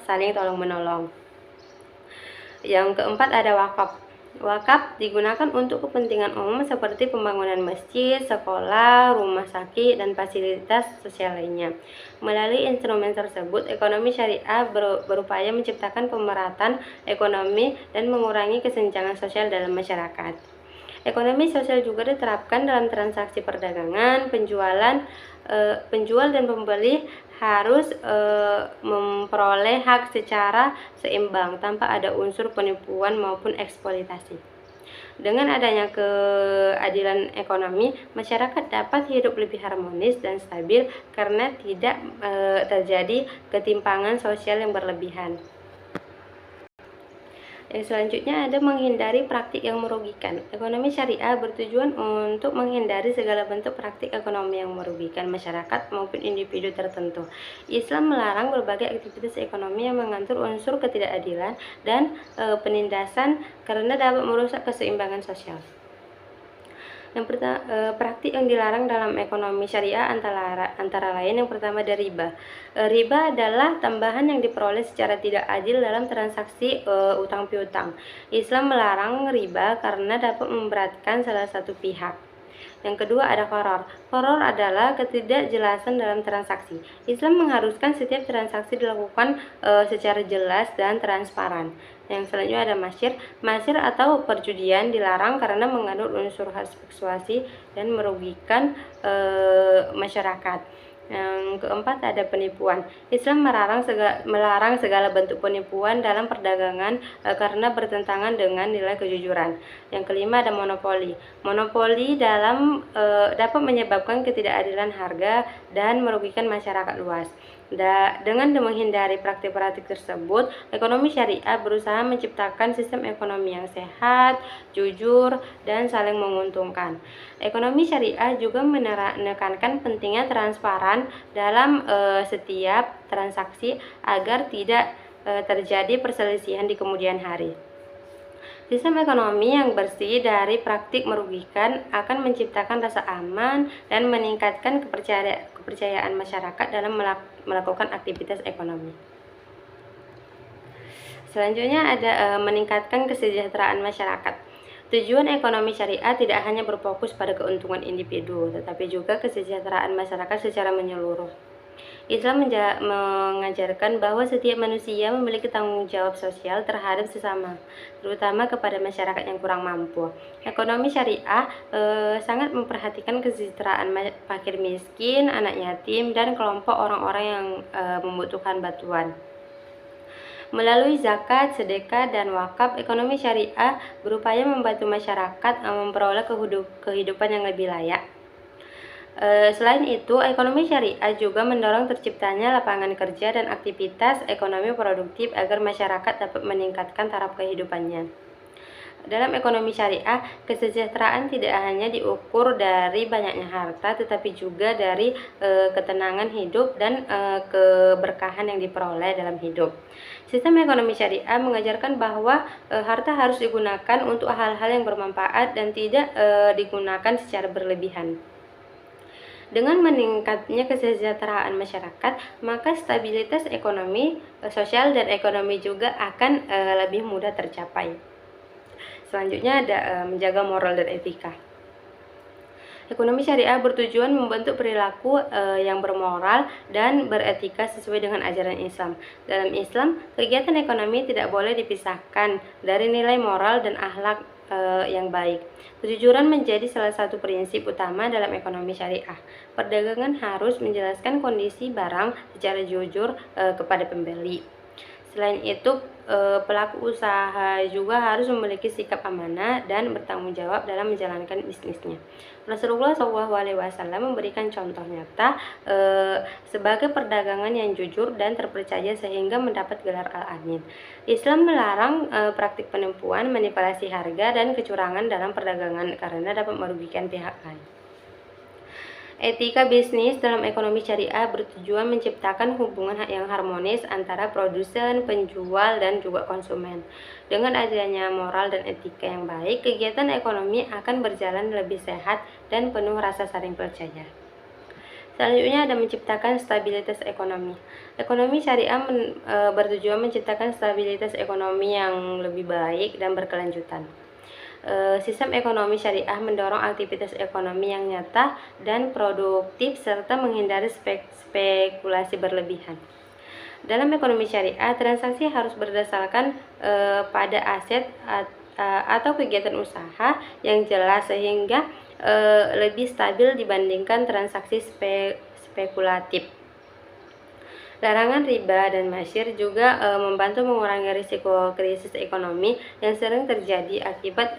S1: saling tolong-menolong. Yang keempat ada wakaf. Wakaf digunakan untuk kepentingan umum seperti pembangunan masjid, sekolah, rumah sakit, dan fasilitas sosial lainnya. Melalui instrumen tersebut, ekonomi syariah berupaya menciptakan pemerataan ekonomi dan mengurangi kesenjangan sosial dalam masyarakat. Ekonomi sosial juga diterapkan dalam transaksi perdagangan, penjual dan pembeli harus memperoleh hak secara seimbang tanpa ada unsur penipuan maupun eksploitasi. Dengan adanya keadilan ekonomi, masyarakat dapat hidup lebih harmonis dan stabil karena tidak terjadi ketimpangan sosial yang berlebihan. Yang selanjutnya ada menghindari praktik yang merugikan. Ekonomi syariah bertujuan untuk menghindari segala bentuk praktik ekonomi yang merugikan masyarakat maupun individu tertentu. Islam melarang berbagai aktivitas ekonomi yang mengatur unsur ketidakadilan dan penindasan karena dapat merusak keseimbangan sosial. Yang pertama, praktik yang dilarang dalam ekonomi syariah antara lain yang pertama ada riba. Riba adalah tambahan yang diperoleh secara tidak adil dalam transaksi utang piutang. Islam melarang riba karena dapat memberatkan salah satu pihak. Yang kedua ada qoror. Qoror adalah ketidakjelasan dalam transaksi. Islam mengharuskan setiap transaksi dilakukan secara jelas dan transparan. Yang selanjutnya ada masyir. Masyir atau perjudian dilarang karena mengandung unsur persuasi dan merugikan masyarakat. Yang keempat ada penipuan. Islam melarang segala bentuk penipuan dalam perdagangan karena bertentangan dengan nilai kejujuran. Yang kelima ada monopoli. Monopoli dapat menyebabkan ketidakadilan harga dan merugikan masyarakat luas. Dengan menghindari praktik-praktik tersebut, ekonomi syariah berusaha menciptakan sistem ekonomi yang sehat, jujur, dan saling menguntungkan. Ekonomi syariah juga menekankan pentingnya transparan dalam setiap transaksi agar tidak terjadi perselisihan di kemudian hari. Sistem ekonomi yang bersih dari praktik merugikan akan menciptakan rasa aman dan meningkatkan kepercayaan masyarakat dalam melakukan aktivitas ekonomi. Selanjutnya ada meningkatkan kesejahteraan masyarakat. Tujuan ekonomi syariah tidak hanya berfokus pada keuntungan individu, tetapi juga kesejahteraan masyarakat secara menyeluruh. Islam mengajarkan bahwa setiap manusia memiliki tanggung jawab sosial terhadap sesama, terutama kepada masyarakat yang kurang mampu. Ekonomi syariah sangat memperhatikan kesejahteraan fakir miskin, anak yatim, dan kelompok orang-orang yang membutuhkan bantuan. Melalui zakat, sedekah, dan wakaf, ekonomi syariah berupaya membantu masyarakat memperoleh kehidupan yang lebih layak. Selain itu, ekonomi syariah juga mendorong terciptanya lapangan kerja dan aktivitas ekonomi produktif agar masyarakat dapat meningkatkan taraf kehidupannya. Dalam ekonomi syariah, kesejahteraan tidak hanya diukur dari banyaknya harta, tetapi juga dari ketenangan hidup dan keberkahan yang diperoleh dalam hidup. Sistem ekonomi syariah mengajarkan bahwa harta harus digunakan untuk hal-hal yang bermanfaat dan tidak digunakan secara berlebihan. Dengan meningkatnya kesejahteraan masyarakat, maka stabilitas ekonomi, sosial, dan ekonomi juga akan lebih mudah tercapai. Selanjutnya ada menjaga moral dan etika. Ekonomi syariah bertujuan membentuk perilaku yang bermoral dan beretika sesuai dengan ajaran Islam. Dalam Islam, kegiatan ekonomi tidak boleh dipisahkan dari nilai moral dan akhlak yang baik. Kejujuran menjadi salah satu prinsip utama dalam ekonomi syariah. Perdagangan harus menjelaskan kondisi barang secara jujur kepada pembeli. Selain itu, pelaku usaha juga harus memiliki sikap amanah dan bertanggung jawab dalam menjalankan bisnisnya. Rasulullah SAW memberikan contoh nyata sebagai perdagangan yang jujur dan terpercaya sehingga mendapat gelar Al-Amin. Islam melarang praktik penipuan, manipulasi harga, dan kecurangan dalam perdagangan karena dapat merugikan pihak lain. Etika bisnis dalam ekonomi syariah bertujuan menciptakan hubungan yang harmonis antara produsen, penjual, dan juga konsumen. Dengan adanya moral dan etika yang baik, kegiatan ekonomi akan berjalan lebih sehat dan penuh rasa saling percaya. Selanjutnya ada menciptakan stabilitas ekonomi. Ekonomi syariah bertujuan menciptakan stabilitas ekonomi yang lebih baik dan berkelanjutan. Sistem ekonomi syariah mendorong aktivitas ekonomi yang nyata dan produktif serta menghindari spekulasi berlebihan. Dalam ekonomi syariah, transaksi harus berdasarkan pada aset atau kegiatan usaha yang jelas sehingga lebih stabil dibandingkan transaksi spekulatif. Larangan riba dan masyir juga membantu mengurangi risiko krisis ekonomi yang sering terjadi akibat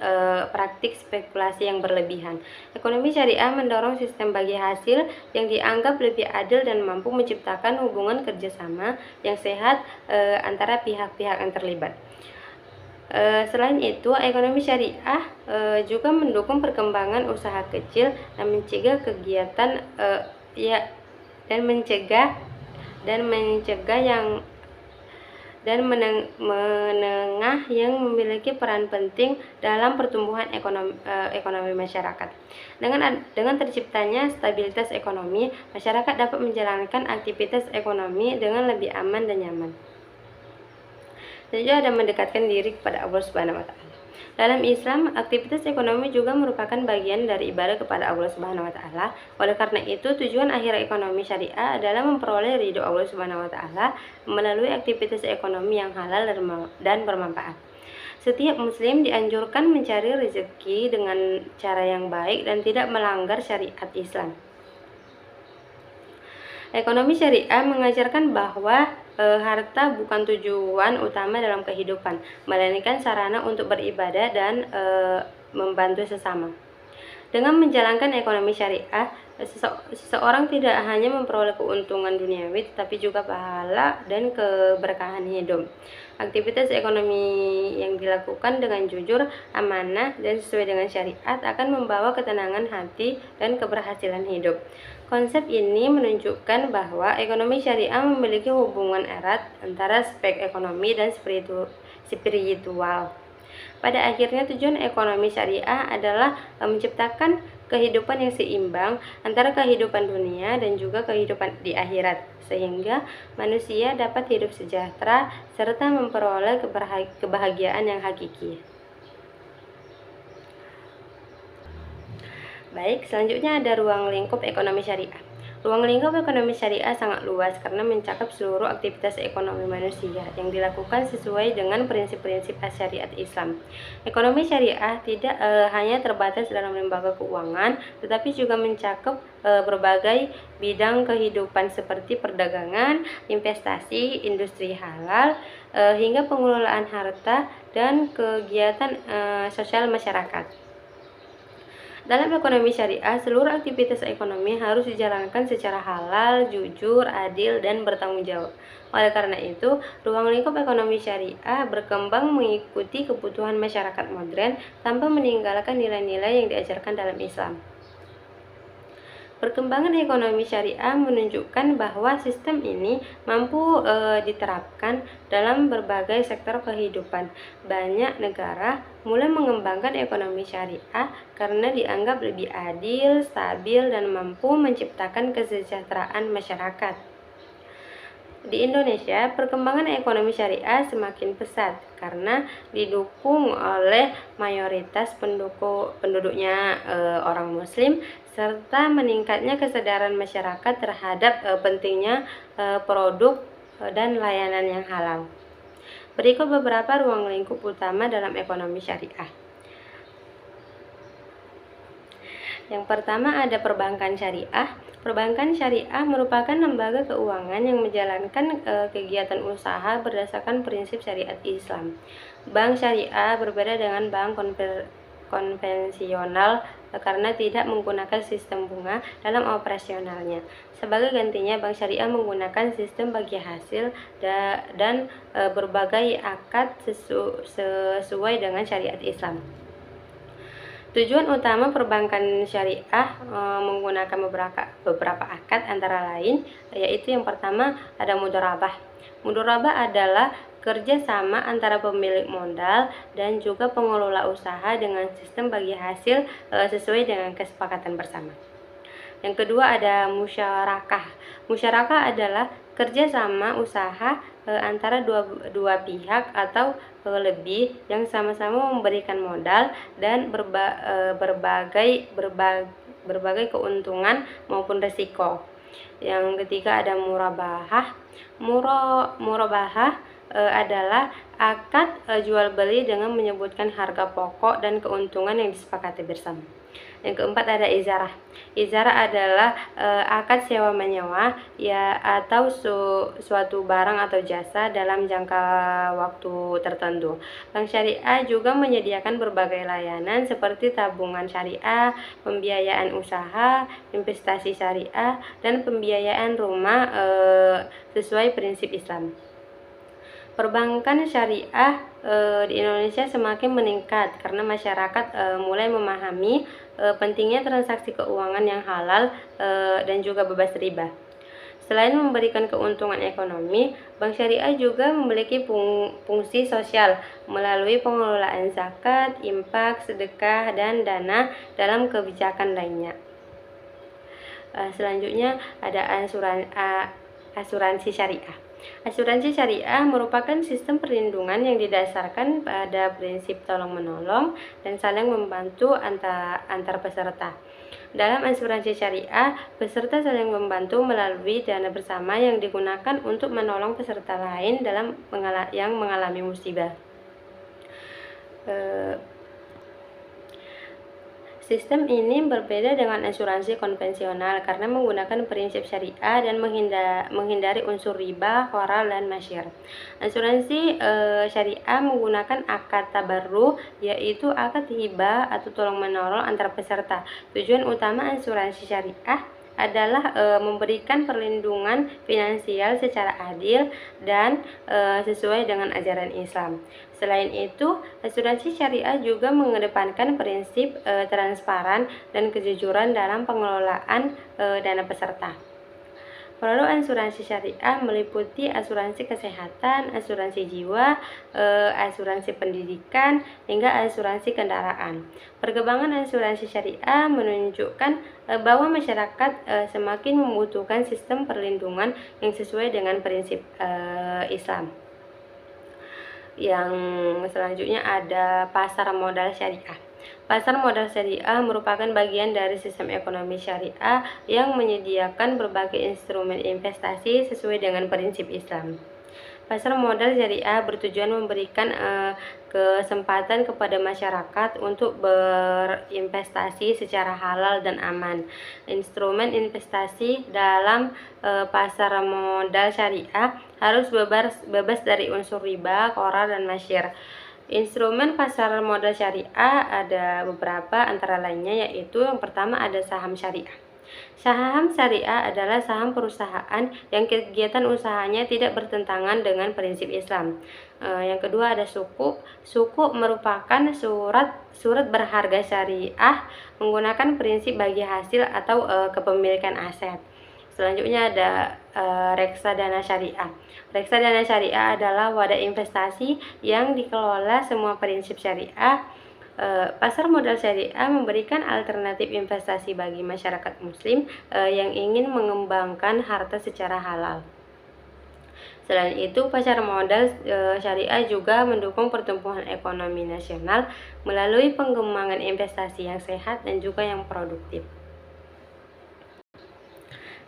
S1: praktik spekulasi yang berlebihan. Ekonomi syariah mendorong sistem bagi hasil yang dianggap lebih adil dan mampu menciptakan hubungan kerjasama yang sehat antara pihak-pihak yang terlibat. Selain itu, ekonomi syariah juga mendukung perkembangan usaha kecil dan mencegah kegiatan menengah yang memiliki peran penting dalam pertumbuhan ekonomi masyarakat. Dengan terciptanya stabilitas ekonomi, masyarakat dapat menjalankan aktivitas ekonomi dengan lebih aman dan nyaman. Dan juga ada mendekatkan diri kepada Allah Subhanahu wa Ta'ala. Dalam Islam, aktivitas ekonomi juga merupakan bagian dari ibadah kepada Allah Subhanahu wa Ta'ala. Oleh karena itu, tujuan akhir ekonomi syariah adalah memperoleh ridho Allah Subhanahu wa Ta'ala melalui aktivitas ekonomi yang halal dan bermanfaat. Setiap muslim dianjurkan mencari rezeki dengan cara yang baik dan tidak melanggar syariat Islam. Ekonomi syariah mengajarkan bahwa harta bukan tujuan utama dalam kehidupan, melainkan sarana untuk beribadah dan membantu sesama. Dengan menjalankan ekonomi syariah, seseorang tidak hanya memperoleh keuntungan duniawi, tetapi juga pahala dan keberkahan hidup. Aktivitas ekonomi yang dilakukan dengan jujur, amanah, dan sesuai dengan syariat akan membawa ketenangan hati dan keberhasilan hidup. Konsep ini menunjukkan bahwa ekonomi syariah memiliki hubungan erat antara aspek ekonomi dan spiritual. Pada akhirnya, tujuan ekonomi syariah adalah menciptakan kehidupan yang seimbang antara kehidupan dunia dan juga kehidupan di akhirat, sehingga manusia dapat hidup sejahtera serta memperoleh kebahagiaan yang hakiki. Baik, selanjutnya ada ruang lingkup ekonomi syariah. Ruang lingkup ekonomi syariah sangat luas karena mencakup seluruh aktivitas ekonomi manusia yang dilakukan sesuai dengan prinsip-prinsip syariat Islam. Ekonomi syariah tidak hanya terbatas dalam lembaga keuangan, tetapi juga mencakup berbagai bidang kehidupan seperti perdagangan, investasi, industri halal, hingga pengelolaan harta dan kegiatan sosial masyarakat. Dalam ekonomi syariah, seluruh aktivitas ekonomi harus dijalankan secara halal, jujur, adil, dan bertanggung jawab. Oleh karena itu, ruang lingkup ekonomi syariah berkembang mengikuti kebutuhan masyarakat modern tanpa meninggalkan nilai-nilai yang diajarkan dalam Islam. Perkembangan ekonomi syariah menunjukkan bahwa sistem ini mampu diterapkan dalam berbagai sektor kehidupan. Banyak negara mulai mengembangkan ekonomi syariah karena dianggap lebih adil, stabil, dan mampu menciptakan kesejahteraan masyarakat. Di Indonesia, perkembangan ekonomi syariah semakin pesat karena didukung oleh mayoritas penduduknya orang Muslim, serta meningkatnya kesadaran masyarakat terhadap pentingnya produk dan layanan yang halal. Berikut beberapa ruang lingkup utama dalam ekonomi syariah. Yang pertama ada perbankan syariah. Perbankan syariah merupakan lembaga keuangan yang menjalankan kegiatan usaha berdasarkan prinsip syariat Islam. Bank syariah berbeda dengan bank konvensional karena tidak menggunakan sistem bunga dalam operasionalnya. Sebagai gantinya, bank syariah menggunakan sistem bagi hasil dan berbagai akad sesuai dengan syariat Islam. Tujuan utama perbankan syariah menggunakan beberapa akad antara lain, yaitu yang pertama ada mudharabah. Mudharabah adalah kerjasama antara pemilik modal dan juga pengelola usaha dengan sistem bagi hasil sesuai dengan kesepakatan bersama. Yang kedua ada musyarakah. Musyarakah adalah kerjasama usaha antara dua pihak atau lebih yang sama-sama memberikan modal dan berbagai keuntungan maupun resiko. Yang ketiga ada murabahah. Murabahah adalah akad jual beli dengan menyebutkan harga pokok dan keuntungan yang disepakati bersama. Yang keempat ada izarah. Izarah adalah akad sewa menyewa ya atau suatu barang atau jasa dalam jangka waktu tertentu. Bank syariah juga menyediakan berbagai layanan seperti tabungan syariah, pembiayaan usaha, investasi syariah, dan pembiayaan rumah sesuai prinsip Islam. Perbankan syariah di Indonesia semakin meningkat karena masyarakat mulai memahami pentingnya transaksi keuangan yang halal dan juga bebas riba. Selain memberikan keuntungan ekonomi, bank syariah juga memiliki fungsi sosial melalui pengelolaan zakat, infak, sedekah, dan dana dalam kebijakan lainnya. Selanjutnya ada asuransi syariah. Asuransi syariah merupakan sistem perlindungan yang didasarkan pada prinsip tolong-menolong dan saling membantu antar peserta. Dalam asuransi syariah, peserta saling membantu melalui dana bersama yang digunakan untuk menolong peserta lain yang mengalami musibah. Sistem ini berbeda dengan asuransi konvensional karena menggunakan prinsip syariah dan menghindari unsur riba, gharar, dan masyir. Asuransi syariah menggunakan akad tabarruh, yaitu akad hibah atau tolong-menolong antar peserta. Tujuan utama asuransi syariah adalah memberikan perlindungan finansial secara adil dan sesuai dengan ajaran Islam. Selain itu, asuransi syariah juga mengedepankan prinsip transparan dan kejujuran dalam pengelolaan dana peserta. Produk asuransi syariah meliputi asuransi kesehatan, asuransi jiwa, asuransi pendidikan, hingga asuransi kendaraan. Perkembangan asuransi syariah menunjukkan bahwa masyarakat semakin membutuhkan sistem perlindungan yang sesuai dengan prinsip Islam. Yang selanjutnya ada pasar modal syariah. Pasar modal syariah merupakan bagian dari sistem ekonomi syariah yang menyediakan berbagai instrumen investasi sesuai dengan prinsip Islam. Pasar modal syariah bertujuan memberikan kesempatan kepada masyarakat untuk berinvestasi secara halal dan aman. Instrumen investasi dalam pasar modal syariah harus bebas dari unsur riba, gharar, dan masyir. Instrumen pasar modal syariah ada beberapa, antara lainnya yaitu yang pertama ada saham syariah. Saham syariah adalah saham perusahaan yang kegiatan usahanya tidak bertentangan dengan prinsip Islam. Yang kedua ada sukuk. Sukuk merupakan surat berharga syariah menggunakan prinsip bagi hasil atau kepemilikan aset. Selanjutnya ada reksadana syariah. Reksadana syariah adalah wadah investasi yang dikelola semua prinsip syariah. Pasar modal syariah memberikan alternatif investasi bagi masyarakat muslim yang ingin mengembangkan harta secara halal. Selain itu, pasar modal syariah juga mendukung pertumbuhan ekonomi nasional melalui pengembangan investasi yang sehat dan juga yang produktif.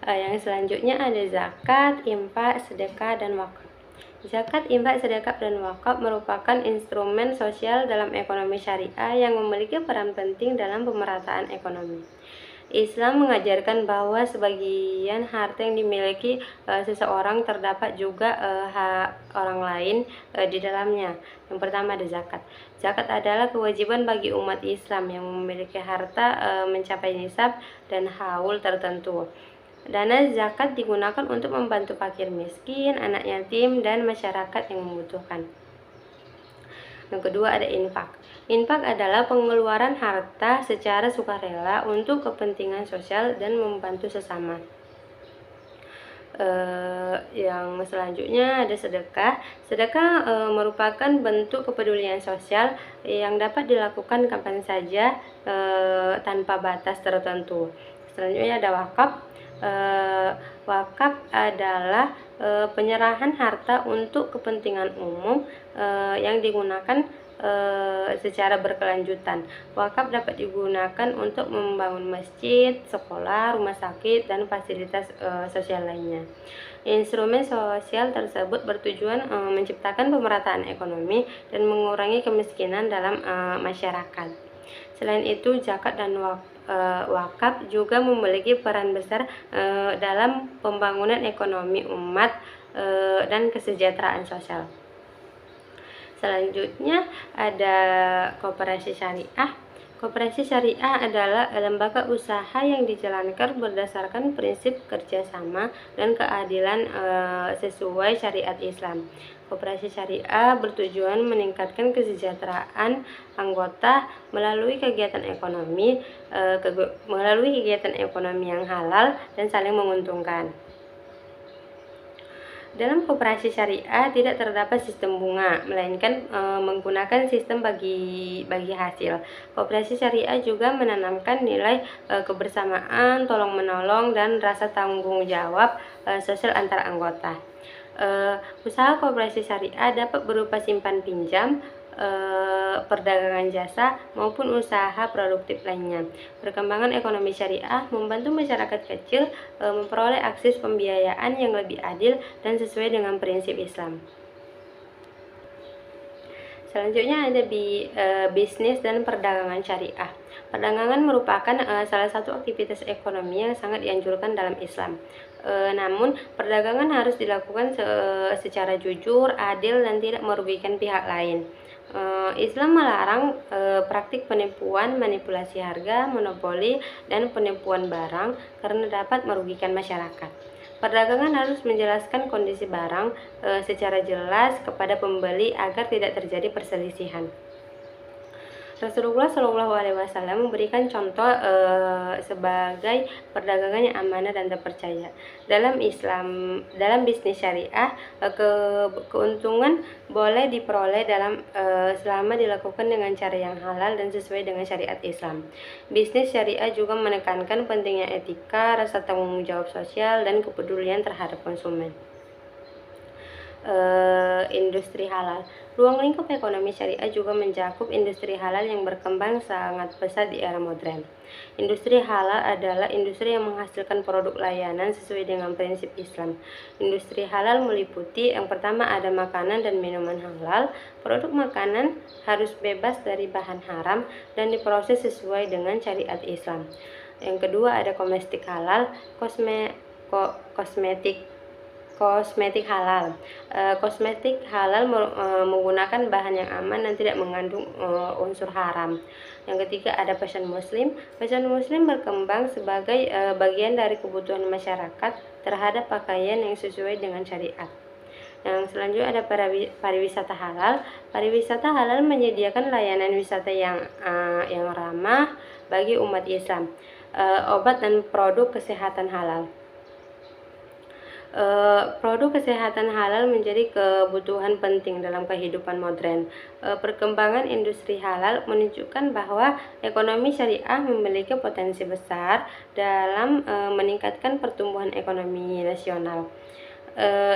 S1: Yang selanjutnya ada zakat, infak, sedekah, dan wakaf. Zakat, infak, sedekah, dan wakaf merupakan instrumen sosial dalam ekonomi syariah yang memiliki peran penting dalam pemerataan ekonomi. Islam mengajarkan bahwa sebagian harta yang dimiliki seseorang terdapat juga hak orang lain di dalamnya. Yang pertama ada zakat. Zakat adalah kewajiban bagi umat Islam yang memiliki harta mencapai nisab dan haul tertentu. Dana zakat digunakan untuk membantu fakir miskin, anak yatim, dan masyarakat yang membutuhkan. Yang kedua ada infak. Infak adalah pengeluaran harta secara sukarela untuk kepentingan sosial dan membantu sesama. Yang selanjutnya ada sedekah. Sedekah merupakan bentuk kepedulian sosial yang dapat dilakukan kapan saja tanpa batas tertentu. Selanjutnya ada wakaf. Wakaf adalah penyerahan harta untuk kepentingan umum yang digunakan secara berkelanjutan. Wakaf dapat digunakan untuk membangun masjid, sekolah, rumah sakit, dan fasilitas sosial lainnya. Instrumen sosial tersebut bertujuan menciptakan pemerataan ekonomi dan mengurangi kemiskinan dalam masyarakat. Selain itu, zakat dan wakaf juga memiliki peran besar dalam pembangunan ekonomi umat dan kesejahteraan sosial. Selanjutnya ada koperasi syariah. Koperasi syariah adalah lembaga usaha yang dijalankan berdasarkan prinsip kerjasama dan keadilan sesuai syariat Islam. Koperasi syariah bertujuan meningkatkan kesejahteraan anggota melalui kegiatan ekonomi yang halal dan saling menguntungkan. Dalam koperasi syariah tidak terdapat sistem bunga, melainkan menggunakan sistem bagi hasil. Koperasi syariah juga menanamkan nilai kebersamaan, tolong-menolong, dan rasa tanggung jawab sosial antar anggota. Usaha koperasi syariah dapat berupa simpan pinjam, perdagangan jasa, maupun usaha produktif lainnya. Perkembangan ekonomi syariah membantu masyarakat kecil memperoleh akses pembiayaan yang lebih adil dan sesuai dengan prinsip Islam. Selanjutnya ada bisnis dan perdagangan syariah. Perdagangan merupakan salah satu aktivitas ekonomi yang sangat dianjurkan dalam Islam. Namun, perdagangan harus dilakukan secara jujur, adil, dan tidak merugikan pihak lain. Islam melarang praktik penipuan, manipulasi harga, monopoli, dan penipuan barang karena dapat merugikan masyarakat. Perdagangan harus menjelaskan kondisi barang secara jelas kepada pembeli agar tidak terjadi perselisihan. Rasulullah SAW memberikan contoh sebagai perdagangan yang amanah dan terpercaya. Dalam bisnis syariah, keuntungan boleh diperoleh selama dilakukan dengan cara yang halal dan sesuai dengan syariat Islam. Bisnis syariah juga menekankan pentingnya etika, rasa tanggung jawab sosial, dan kepedulian terhadap konsumen. Industri halal. Ruang lingkup ekonomi syariah juga mencakup industri halal yang berkembang sangat pesat di era modern. Industri halal adalah industri yang menghasilkan produk layanan sesuai dengan prinsip Islam. Industri halal meliputi yang pertama ada makanan dan minuman halal. Produk makanan harus bebas dari bahan haram dan diproses sesuai dengan syariat Islam. Yang kedua ada kosmetik halal, kosmetik halal. Kosmetik halal menggunakan bahan yang aman dan tidak mengandung unsur haram. Yang ketiga ada fashion muslim. Fashion muslim berkembang sebagai bagian dari kebutuhan masyarakat terhadap pakaian yang sesuai dengan syariat. Yang selanjutnya ada pariwisata halal. Pariwisata halal menyediakan layanan wisata yang ramah bagi umat Islam. Obat dan produk kesehatan halal. Produk kesehatan halal menjadi kebutuhan penting dalam kehidupan modern. Perkembangan industri halal menunjukkan bahwa ekonomi syariah memiliki potensi besar dalam meningkatkan pertumbuhan ekonomi nasional.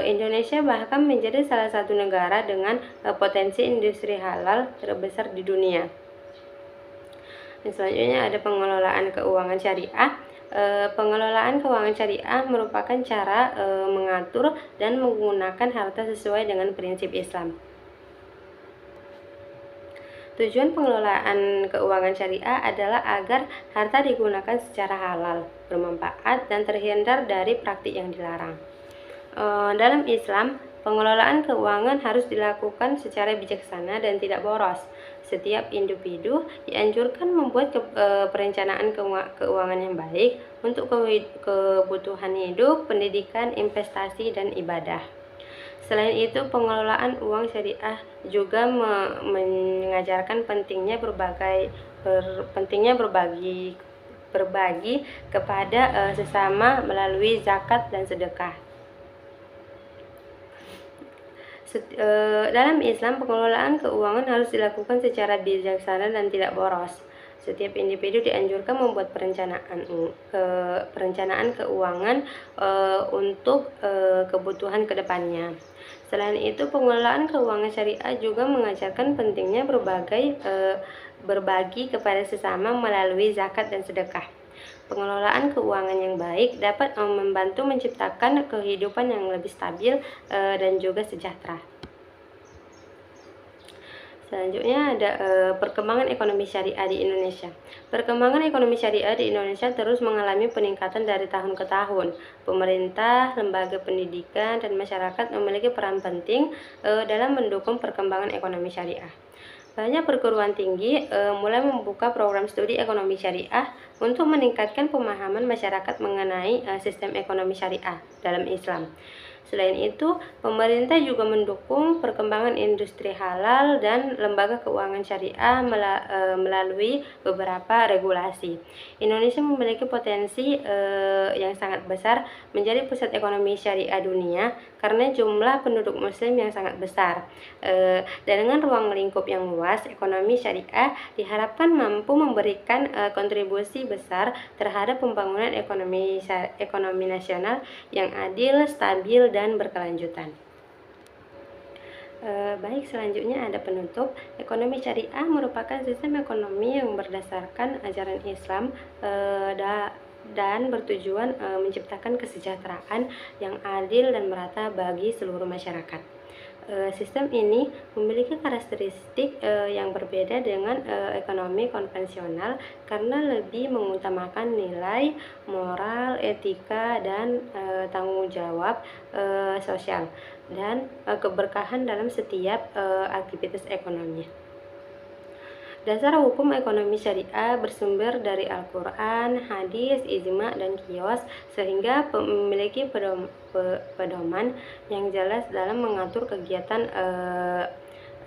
S1: Indonesia bahkan menjadi salah satu negara dengan potensi industri halal terbesar di dunia. Dan selanjutnya ada pengelolaan keuangan syariah. Pengelolaan keuangan syariah merupakan cara mengatur dan menggunakan harta sesuai dengan prinsip Islam. Tujuan pengelolaan keuangan syariah adalah agar harta digunakan secara halal, bermanfaat, dan terhindar dari praktik yang dilarang. Dalam Islam, pengelolaan keuangan harus dilakukan secara bijaksana dan tidak boros. Setiap individu dianjurkan membuat perencanaan keuangan yang baik untuk kebutuhan hidup, pendidikan, investasi, dan ibadah. Selain itu, pengelolaan uang syariah juga mengajarkan pentingnya berbagi kepada sesama melalui zakat dan sedekah. Dalam Islam, pengelolaan keuangan harus dilakukan secara bijaksana dan tidak boros. Setiap individu dianjurkan membuat perencanaan keuangan untuk kebutuhan kedepannya. Selain itu, pengelolaan keuangan syariah juga mengajarkan pentingnya berbagi kepada sesama melalui zakat dan sedekah. Pengelolaan keuangan yang baik dapat membantu menciptakan kehidupan yang lebih stabil dan juga sejahtera. Selanjutnya ada perkembangan ekonomi syariah di Indonesia. Perkembangan ekonomi syariah di Indonesia terus mengalami peningkatan dari tahun ke tahun. Pemerintah, lembaga pendidikan, dan masyarakat memiliki peran penting dalam mendukung perkembangan ekonomi syariah. Banyak perguruan tinggi mulai membuka program studi ekonomi syariah untuk meningkatkan pemahaman masyarakat mengenai sistem ekonomi syariah dalam Islam. Selain itu, pemerintah juga mendukung perkembangan industri halal dan lembaga keuangan syariah melalui beberapa regulasi. Indonesia memiliki potensi yang sangat besar menjadi pusat ekonomi syariah dunia karena jumlah penduduk muslim yang sangat besar. Dan dengan ruang lingkup yang luas, ekonomi syariah diharapkan mampu memberikan kontribusi besar terhadap pembangunan ekonomi nasional yang adil, stabil, dan berkelanjutan. Baik, selanjutnya ada penutup. Ekonomi syariah merupakan sistem ekonomi yang berdasarkan ajaran Islam dan bertujuan menciptakan kesejahteraan yang adil dan merata bagi seluruh masyarakat. Sistem ini memiliki karakteristik yang berbeda dengan ekonomi konvensional karena lebih mengutamakan nilai moral, etika, dan tanggung jawab sosial dan keberkahan dalam setiap aktivitas ekonomi. Dasar hukum ekonomi syariah bersumber dari Al-Quran, hadis, ijma, dan qiyas sehingga memiliki pedoman yang jelas dalam mengatur kegiatan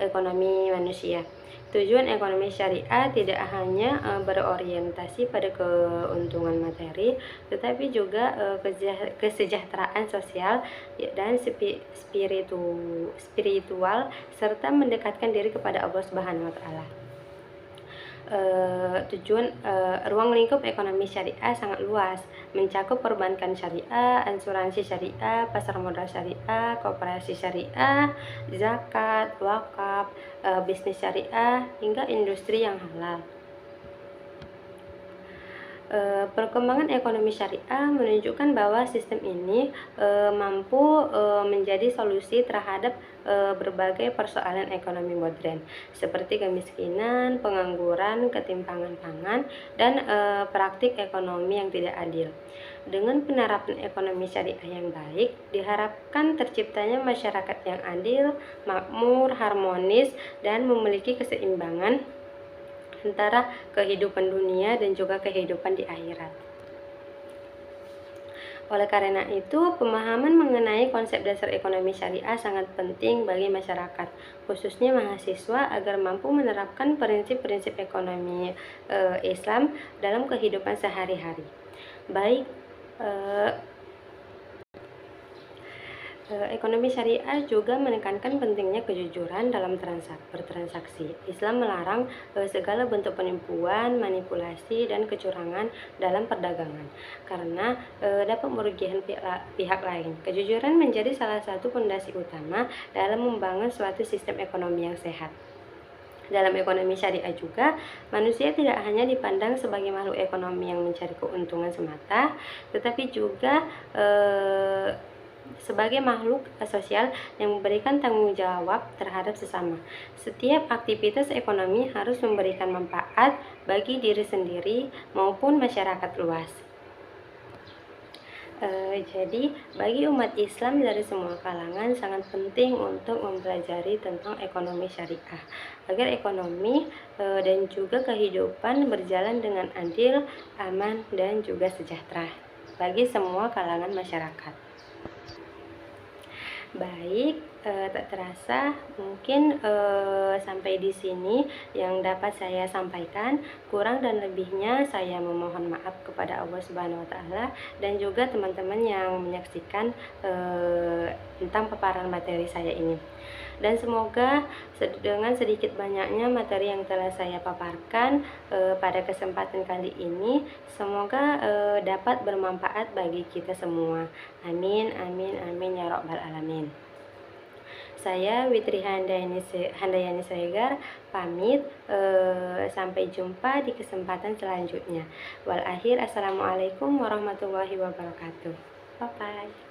S1: ekonomi manusia. Tujuan ekonomi syariah tidak hanya berorientasi pada keuntungan materi, tetapi juga kesejahteraan sosial dan spiritual serta mendekatkan diri kepada Allah Subhanahu wa Ta'ala. Ruang lingkup ekonomi syariah sangat luas, mencakup perbankan syariah, asuransi syariah, pasar modal syariah, koperasi syariah, zakat, wakaf, bisnis syariah, hingga industri yang halal. Perkembangan ekonomi syariah menunjukkan bahwa sistem ini mampu menjadi solusi terhadap berbagai persoalan ekonomi modern seperti kemiskinan, pengangguran, ketimpangan pangan, dan praktik ekonomi yang tidak adil. Dengan penerapan ekonomi syariah yang baik, diharapkan terciptanya masyarakat yang adil, makmur, harmonis, dan memiliki keseimbangan antara kehidupan dunia dan juga kehidupan di akhirat. Oleh karena itu, pemahaman mengenai konsep dasar ekonomi syariah sangat penting bagi masyarakat, khususnya mahasiswa, agar mampu menerapkan prinsip-prinsip ekonomi Islam dalam kehidupan sehari-hari. Baik, ekonomi syariah juga menekankan pentingnya kejujuran dalam bertransaksi. Islam melarang segala bentuk penipuan, manipulasi, dan kecurangan dalam perdagangan karena dapat merugikan pihak lain. Kejujuran menjadi salah satu fondasi utama dalam membangun suatu sistem ekonomi yang sehat. Dalam ekonomi syariah juga, manusia tidak hanya dipandang sebagai makhluk ekonomi yang mencari keuntungan semata, tetapi juga sebagai makhluk sosial yang memberikan tanggung jawab terhadap sesama. Setiap aktivitas ekonomi harus memberikan manfaat bagi diri sendiri maupun masyarakat luas. Jadi, bagi umat Islam dari semua kalangan sangat penting untuk mempelajari tentang ekonomi syariah, agar ekonomi dan juga kehidupan berjalan dengan adil, aman, dan juga sejahtera bagi semua kalangan masyarakat. Baik, tak terasa mungkin sampai di sini yang dapat saya sampaikan. Kurang dan lebihnya saya memohon maaf kepada Allah Subhanahu wa taala dan juga teman-teman yang menyaksikan tentang paparan materi saya ini. Dan semoga dengan sedikit banyaknya materi yang telah saya paparkan pada kesempatan kali ini, semoga dapat bermanfaat bagi kita semua. Amin, amin, amin ya rabbal alamin. Saya Witri Handayani Siregar pamit, sampai jumpa di kesempatan selanjutnya. Wal akhir, assalamualaikum warahmatullahi wabarakatuh. Bye bye.